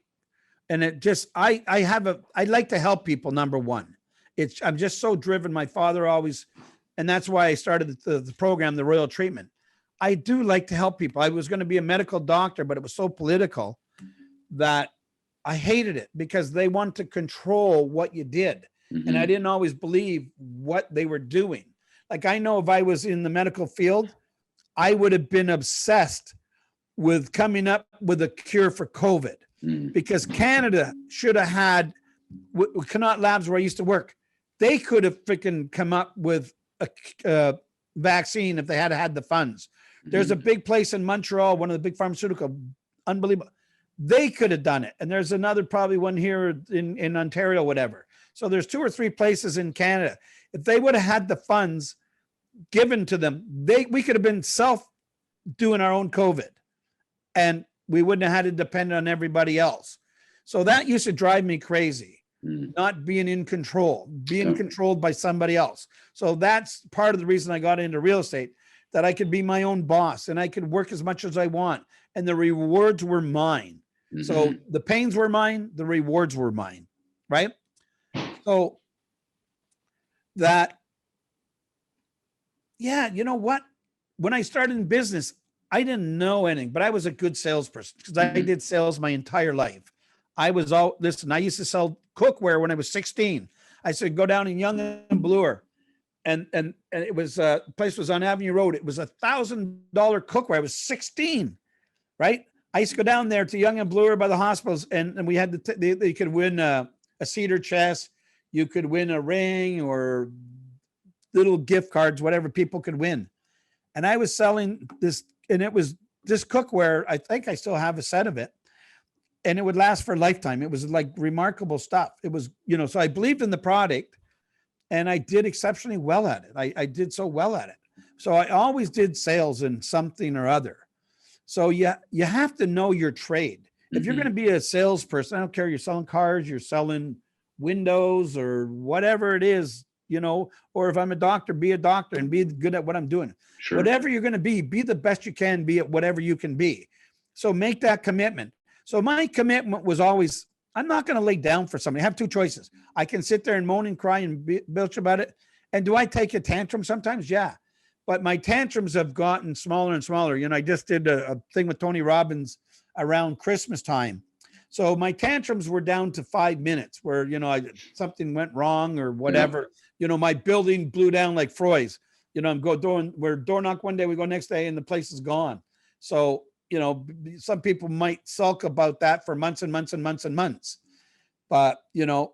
to help people. Number one, I'm just so driven. My father always, and that's why I started the program, the Royal Treatment. I do like to help people. I was going to be a medical doctor, but it was so political that I hated it because they want to control what you did. And I didn't always believe what they were doing. Like, I know if I was in the medical field, I would have been obsessed with coming up with a cure for COVID, because Canada should have had, Connaught Labs where I used to work, they could have freaking come up with a vaccine if they had had the funds. There's a big place in Montreal, one of the big pharmaceutical, unbelievable. They could have done it. And there's another, probably one here in Ontario, whatever. So there's 2 or 3 places in Canada. If they would have had the funds given to them, we could have been doing our own COVID, and we wouldn't have had to depend on everybody else. So that used to drive me crazy, not being in control, being controlled by somebody else. So that's part of the reason I got into real estate, that I could be my own boss and I could work as much as I want. And the rewards were mine. So the pains were mine, the rewards were mine, right? So that, yeah, you know what? When I started in business, I didn't know anything, but I was a good salesperson because I did sales my entire life. I used to sell cookware when I was 16. I said, go down in Yonge and Bloor. And it was, place was on Avenue Road. It was $1,000 cookware. I was 16, right? I used to go down there to Yonge and Bloor by the hospitals, and we had you could win a cedar chest. You could win a ring or little gift cards, whatever people could win. And I was selling this, and it was this cookware, I think I still have a set of it, and it would last for a lifetime. It was like remarkable stuff. It was, so I believed in the product, and I did exceptionally well at it. I did so well at it. So I always did sales in something or other. So you have to know your trade. If you're going to be a salesperson, I don't care, you're selling cars, you're selling windows or whatever it is, or if I'm a doctor, be a doctor and be good at what I'm doing. Sure. Whatever you're going to be the best you can be at whatever you can be. So make that commitment. So my commitment was always, I'm not going to lay down for somebody. I have two choices. I can sit there and moan and cry and bitch about it. And do I take a tantrum sometimes? Yeah. But my tantrums have gotten smaller and smaller. I just did a thing with Tony Robbins around Christmas time. So my tantrums were down to 5 minutes where, something went wrong or whatever. Yeah. My building blew down like Freud's. We're door knock one day, we go next day and the place is gone. So, some people might sulk about that for months and months and months and months. But,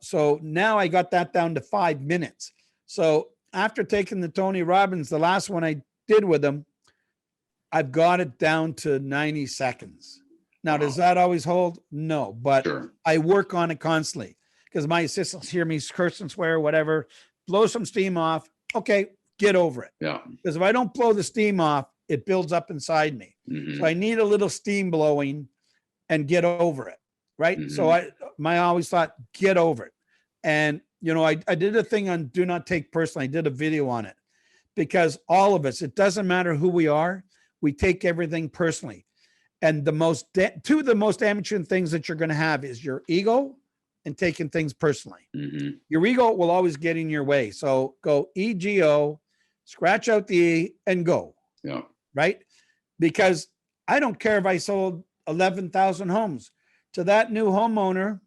so now I got that down to 5 minutes. So after taking the Tony Robbins, the last one I did with him, I've got it down to 90 seconds. Now, does that always hold? No, but sure. I work on it constantly because my assistants hear me curse and swear, whatever, blow some steam off. Okay, get over it. Yeah. Because if I don't blow the steam off, it builds up inside me. So I need a little steam blowing and get over it. Right. So I always thought, get over it. And, I did a thing on do not take personally. I did a video on it because all of us, it doesn't matter who we are. We take everything personally. And two of the most damaging things that you're going to have is your ego and taking things personally. Your ego will always get in your way. So go EGO, scratch out the E and go. Yeah. Right. Because I don't care if I sold 11,000 homes to that new homeowner.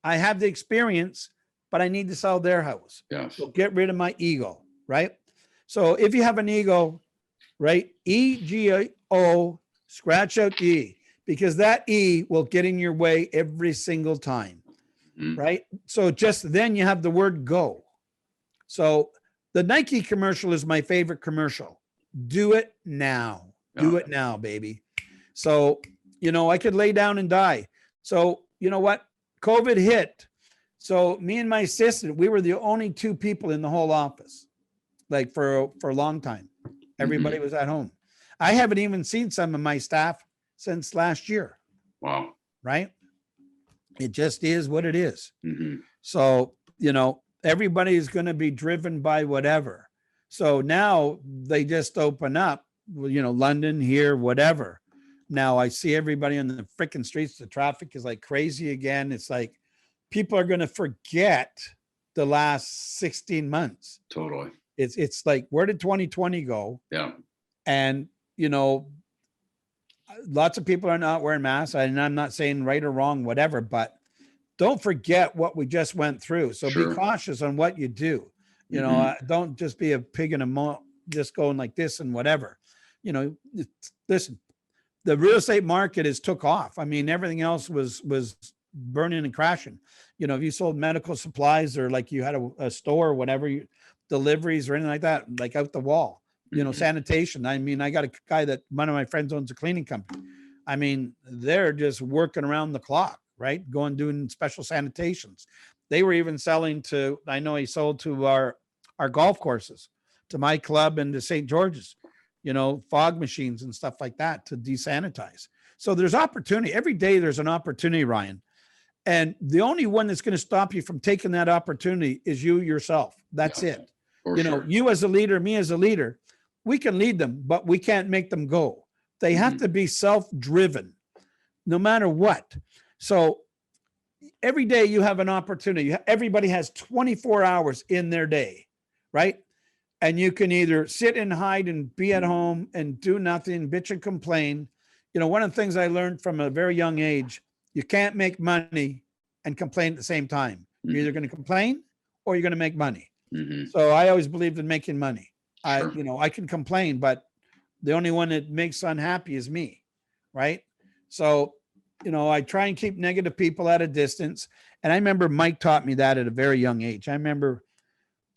I have the experience, but I need to sell their house. Yes. So get rid of my ego. Right. So if you have an ego, right, EGO, scratch out the E, because that E will get in your way every single time. Right. So just then you have the word go. So the Nike commercial is my favorite commercial. Do it now. Do it now, baby. So, I could lay down and die. So, you know what? COVID hit. So me and my assistant, we were the only two people in the whole office, like for a long time. Everybody was at home. I haven't even seen some of my staff since last year. Wow. Right? It just is what it is. So, everybody is going to be driven by whatever. So now they just open up, London here, whatever. Now I see everybody on the freaking streets. The traffic is like crazy again. It's like people are going to forget the last 16 months. Totally. It's like, where did 2020 go? Yeah. And, lots of people are not wearing masks, and I'm not saying right or wrong, whatever, but don't forget what we just went through. So be cautious on what you do. Don't just be a pig in a mo, just going like this and whatever. Listen, the real estate market is took off. I mean, everything else was burning and crashing. If you sold medical supplies or like you had a store or whatever, deliveries or anything like that, like out the wall. Sanitation. I mean, I got a guy that one of my friends owns a cleaning company. I mean, they're just working around the clock, right? Doing special sanitations. They were even selling to, I know he sold to our golf courses, to my club and to St. George's, fog machines and stuff like that to desanitize. So there's opportunity. Every day there's an opportunity, Ryan. And the only one that's going to stop you from taking that opportunity is you yourself. That's it. You as a leader, me as a leader, we can lead them, but we can't make them go. They have to be self-driven no matter what. So every day you have an opportunity. Everybody has 24 hours in their day, right? And you can either sit and hide and be at home and do nothing, bitch and complain. One of the things I learned from a very young age, you can't make money and complain at the same time. You're either going to complain or you're going to make money. So I always believed in making money. I can complain, but the only one that makes unhappy is me. Right. So, I try and keep negative people at a distance. And I remember Mike taught me that at a very young age. I remember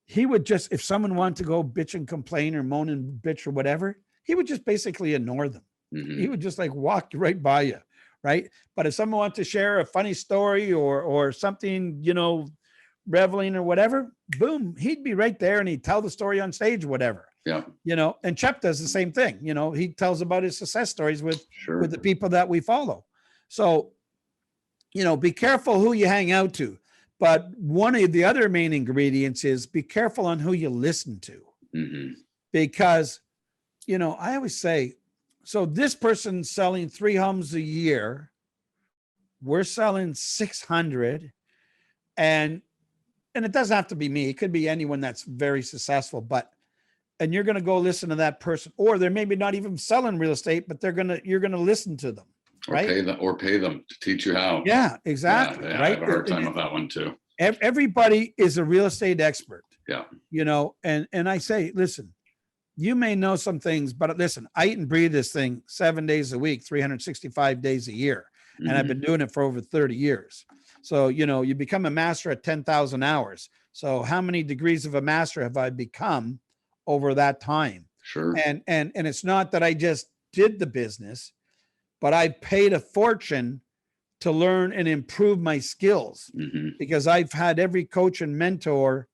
he would just, if someone wanted to go bitch and complain or moan and bitch or whatever, he would just basically ignore them. Mhm. He would just like walk right by you, right? But if someone wants to share a funny story or something, reveling or whatever, boom, he'd be right there and he'd tell the story on stage, whatever. Yeah, And Chep does the same thing. He tells about his success stories with sure. the people that we follow. So, be careful who you hang out to. But one of the other main ingredients is be careful on who you listen to. Mhm. Because, I always say, so this person's selling 3 homes a year. We're selling 600. And it doesn't have to be me. It could be anyone that's very successful, and you're going to go listen to that person, or they're maybe not even selling real estate, but you're going to listen to them. Right. Or pay them to teach you how. Yeah, exactly. Yeah, I Right. have a hard time with that one too. Everybody is a real estate expert. Yeah. And I say, listen, you may know some things, but listen, I eat and breathe this thing 7 days a week, 365 days a year. And I've been doing it for over 30 years. So, you become a master at 10,000 hours. So how many degrees of a master have I become over that time? Sure. And it's not that I just did the business, but I paid a fortune to learn and improve my skills, because I've had every coach and mentor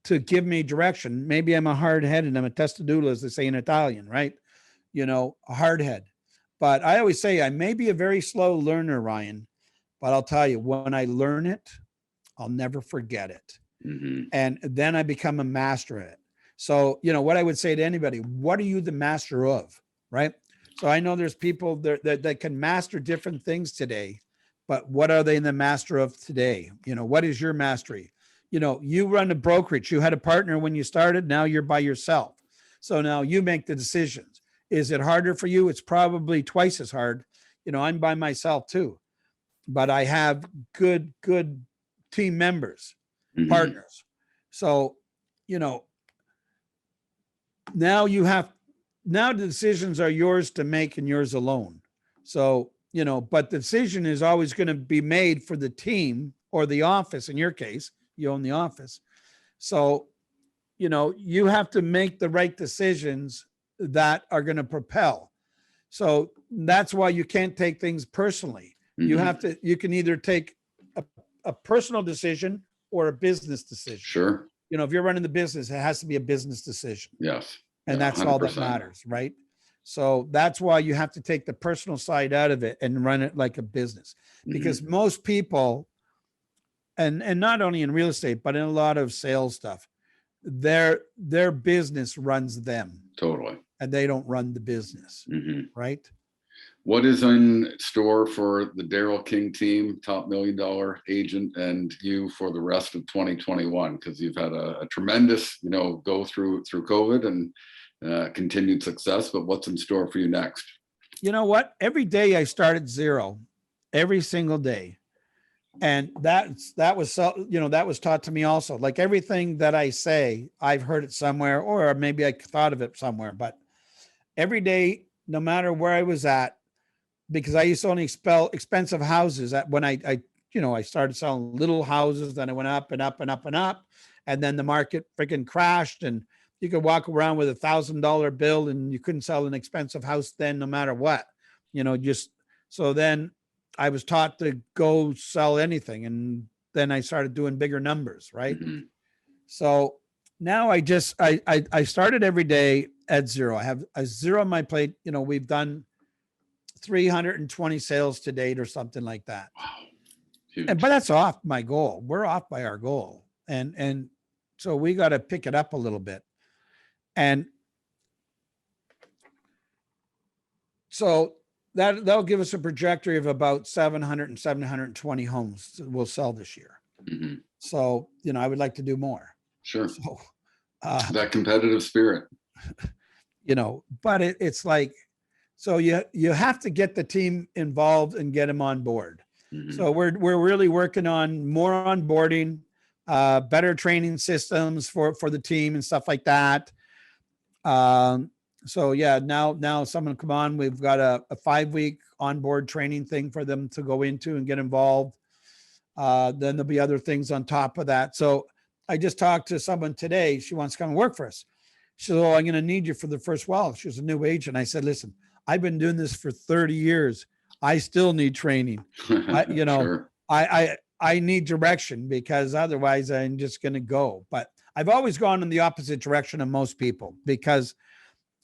to give me direction. Maybe I'm a hard head and I'm a testadulo, as they say in Italian, right? A hard head. But I always say I may be a very slow learner, Ryan, but I'll tell you, when I learn it, I'll never forget it. And then I become a master at it. So, what I would say to anybody, what are you the master of? Right. So I know there's people that can master different things today, but what are they in the master of today? What is your mastery? You run a brokerage. You had a partner when you started. Now you're by yourself. So now you make the decisions. Is it harder for you? It's probably twice as hard. I'm by myself too, but I have good team members, partners. So, now the decisions are yours to make and yours alone. So, but the decision is always going to be made for the team or the office. In your case, you own the office. So, you have to make the right decisions that are going to propel. So that's why you can't take things personally. You can either take a personal decision or a business decision. Sure. If you're running the business, it has to be a business decision. Yes. And that's 100%. All that matters, right? So that's why you have to take the personal side out of it and run it like a business, because most people, and not only in real estate, but in a lot of sales stuff, their business runs them. Totally. And they don't run the business, right? What is in store for the Daryl King team, top $1 million agent, and you for the rest of 2021? Because you've had a tremendous, go through COVID and continued success. But what's in store for you next? You know what? Every day I start at zero, every single day, and that was taught to me also. Like everything that I say, I've heard it somewhere, or maybe I thought of it somewhere. But every day, no matter where I was at, because I used to only expensive houses when I started selling little houses, then I went up and up and up and up. And then the market freaking crashed, and you could walk around with $1,000 bill and you couldn't sell an expensive house then, no matter what, so then I was taught to go sell anything. And then I started doing bigger numbers. Right. So now I started every day at zero. I have a zero on my plate. We've done 320 sales to date or something like that. Wow. But that's off my goal. We're off by our goal. And so we got to pick it up a little bit. And so that'll give us a trajectory of about 700 and 720 homes we'll sell this year. So, I would like to do more. Sure. So, that competitive spirit, but it's like, so you have to get the team involved and get them on board. So we're really working on more onboarding, better training systems for the team and stuff like that. So yeah, now someone come on, we've got a 5-week onboard training thing for them to go into and get involved. Then there'll be other things on top of that. So I just talked to someone today. She wants to come and work for us. She said, "Oh, I'm going to need you for the first while." She was a new agent. I said, "Listen, I've been doing this for 30 years. I still need training. Sure. I need direction, because otherwise I'm just going to go. But I've always gone in the opposite direction of most people, because,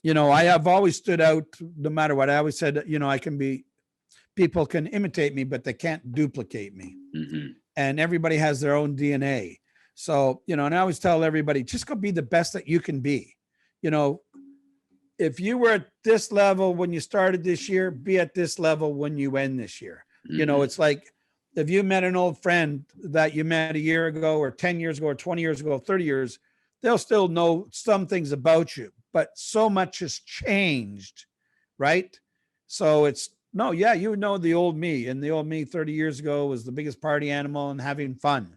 I have always stood out no matter what. I always said, people can imitate me, but they can't duplicate me. Mm-hmm. And everybody has their own DNA. So, and I always tell everybody, just go be the best that you can be. If you were at this level when you started this year, be at this level when you end this year. Mm-hmm. It's like if you met an old friend that you met a year ago or 10 years ago or 20 years ago, 30 years, they'll still know some things about you, but so much has changed, right? So it's, no, yeah, the old me, and the old me 30 years ago was the biggest party animal and having fun.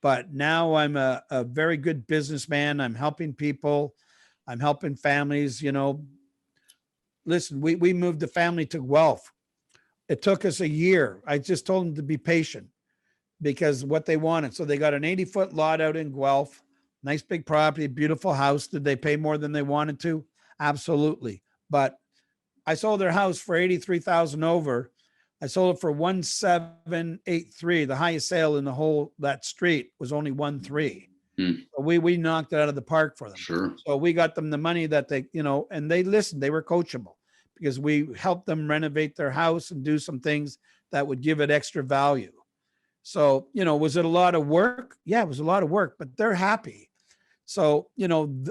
But now I'm a very good businessman. I'm helping people. I'm helping families. Listen, we moved the family to Guelph. It took us a year. I just told them to be patient, because what they wanted. So they got an 80-foot lot out in Guelph, nice big property, beautiful house. Did they pay more than they wanted to? Absolutely. But I sold their house for 83,000 over. I sold it for 1,783. The highest sale in the whole that street was only 1,300. So we knocked it out of the park for them. Sure. So we got them the money that they, and they listened. They were coachable, because we helped them renovate their house and do some things that would give it extra value. So, was it a lot of work? Yeah, it was a lot of work, but they're happy. So,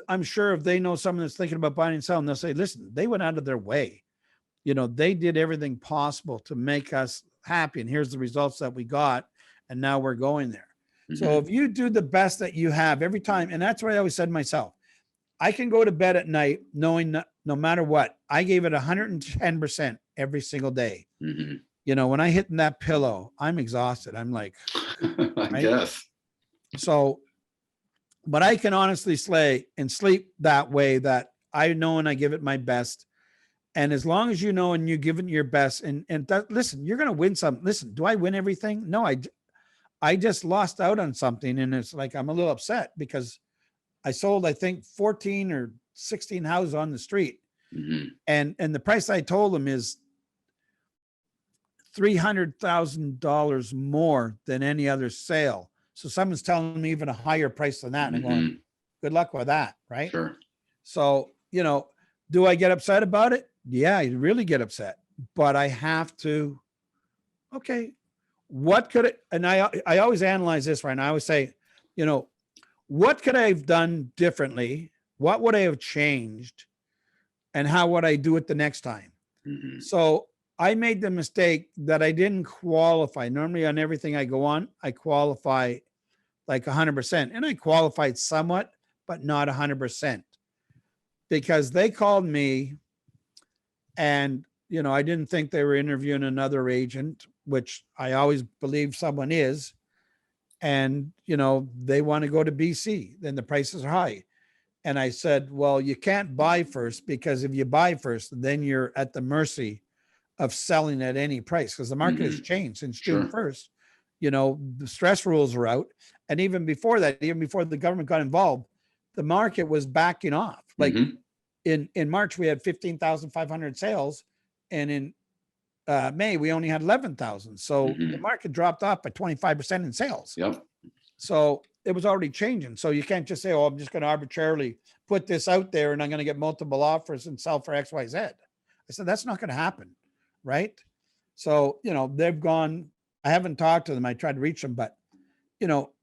I'm sure if they know someone that's thinking about buying and selling, they'll say, listen, they went out of their way. They did everything possible to make us happy. And here's the results that we got. And now we're going there. Mm-hmm. So if you do the best that you have every time, and that's what I always said to myself, I can go to bed at night knowing that no matter what, I gave it 110% every single day. Mm-hmm. When I hit that pillow, I'm exhausted. I'm like, I guess. So, but I can honestly say and sleep that way, that I know and I give it my best. And as long as and you give it your best, and listen, you're going to win some. Listen, do I win everything? No, I just lost out on something. And it's like, I'm a little upset, because I sold, I think 14 or 16 houses on the street. Mm-hmm. And the price I told them is $300,000 more than any other sale. So someone's telling me even a higher price than that. And I'm going, good luck with that. Right. Sure. So, do I get upset about it? Yeah, I really get upset, but I have to, okay, what could it, and I always analyze this, right? And I always say, what could I have done differently? What would I have changed? And how would I do it the next time? Mm-hmm. So I made the mistake that I didn't qualify. Normally on everything I go on, I qualify like 100%, and I qualified somewhat, but not 100%, because they called me. And, I didn't think they were interviewing another agent, which I always believe someone is. And, they want to go to BC, then the prices are high. And I said, well, you can't buy first, because if you buy first, then you're at the mercy of selling at any price, because the market has changed since June 1st. The stress rules are out. And even before that, even before the government got involved, the market was backing off. Like, in March, we had 15,500 sales. And in May, we only had 11,000. So the market dropped off by 25% in sales. Yep. So it was already changing. So you can't just say, oh, I'm just going to arbitrarily put this out there and I'm going to get multiple offers and sell for X, Y, Z. I said, that's not going to happen. Right. So, they've gone, I haven't talked to them. I tried to reach them, but,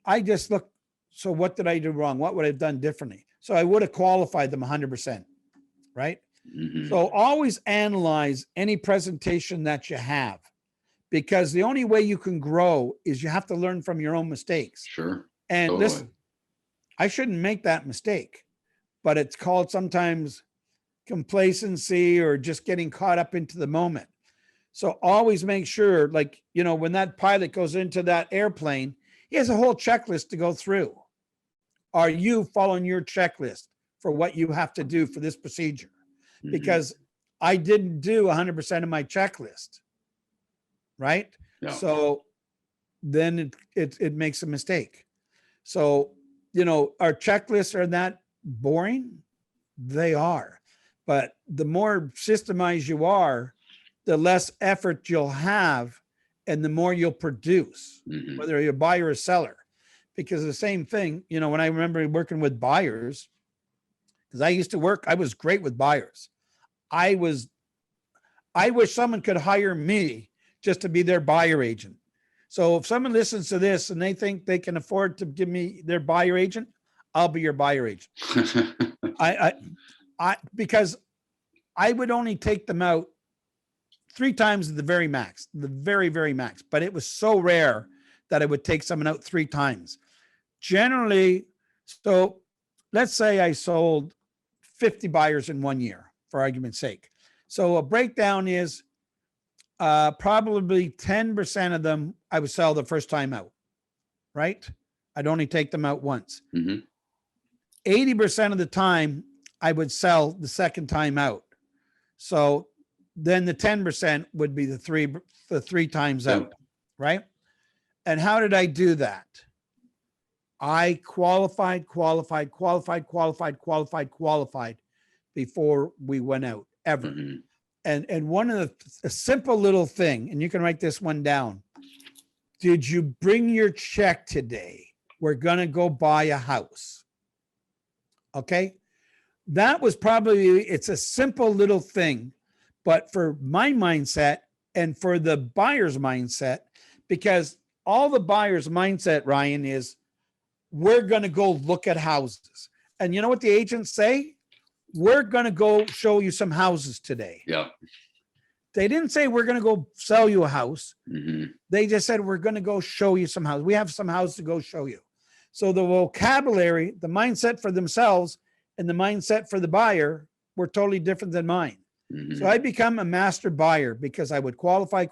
I just look, so what did I do wrong? What would I have done differently? So I would have qualified them 100%. Right. Mm-hmm. So always analyze any presentation that you have, because the only way you can grow is you have to learn from your own mistakes. Sure. And totally. Listen, I shouldn't make that mistake, but it's called sometimes complacency or just getting caught up into the moment. So always make sure, like, when that pilot goes into that airplane, he has a whole checklist to go through. Are you following your checklist for what you have to do for this procedure? Because I didn't do 100% of my checklist. Right. No. So then it makes a mistake. So, our checklists are that boring. They are, But the more systemized you are, the less effort you'll have and the more you'll produce, whether you're a buyer or seller. Because the same thing, you know, when I remember working with buyers, because I was great with buyers. I wish someone could hire me just to be their buyer agent. So if someone listens to this and they think they can afford to give me their buyer agent, I'll be your buyer agent. Because I would only take them out 3 times at the very max, the very, very max. But it was so rare that I would take someone out 3 times. Generally, so let's say I sold 50 buyers in 1 year, for argument's sake. So a breakdown is probably 10% of them I would sell the first time out, right? I'd only take them out once. 80% of the time I would sell the second time out. So then the 10% would be the three times out, right? And how did I do that? I qualified before we went out ever. And one of a simple little thing, and you can write this one down. Did you bring your check today? We're going to go buy a house. Okay. That was probably, it's a simple little thing, but for my mindset and for the buyer's mindset, because all the buyer's mindset, Ryan, is we're going to go look at houses. And you know what the agents say? We're going to go show you some houses today. Yeah. They didn't say we're going to go sell you a house. They just said we're going to go show you some houses. We have some houses to go show you. So the vocabulary, the mindset for themselves and the mindset for the buyer were totally different than mine. So I become a master buyer because I would qualify.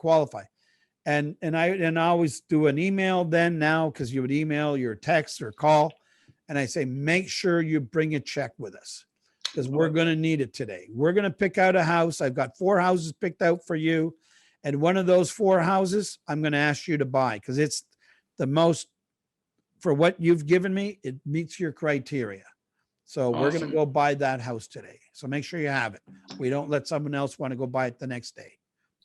And I always do an email then now, because you would email your text or call. And I say, make sure you bring a check with us, because we're going to need it today. We're going to pick out a house. I've got 4 houses picked out for you. And one of those 4 houses, I'm going to ask you to buy, because it's the most, for what you've given me, it meets your criteria. So we're going to go buy that house today. So make sure you have it. We don't let someone else want to go buy it the next day.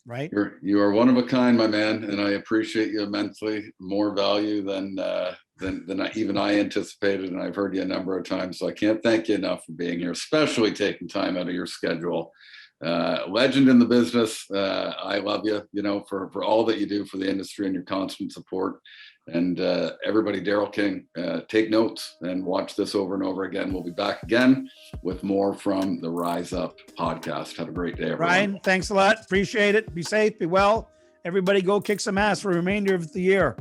Right. You are one of a kind, my man. And I appreciate you immensely. More value than even I anticipated. And I've heard you a number of times. So I can't thank you enough for being here, especially taking time out of your schedule. Legend in the business. I love you, for all that you do for the industry and your constant support. And everybody, Daryl King, take notes and watch this over and over again. We'll be back again with more from the Rise Up podcast. Have a great day, everyone. Ryan, thanks a lot. Appreciate it. Be safe, be well. Everybody go kick some ass for the remainder of the year.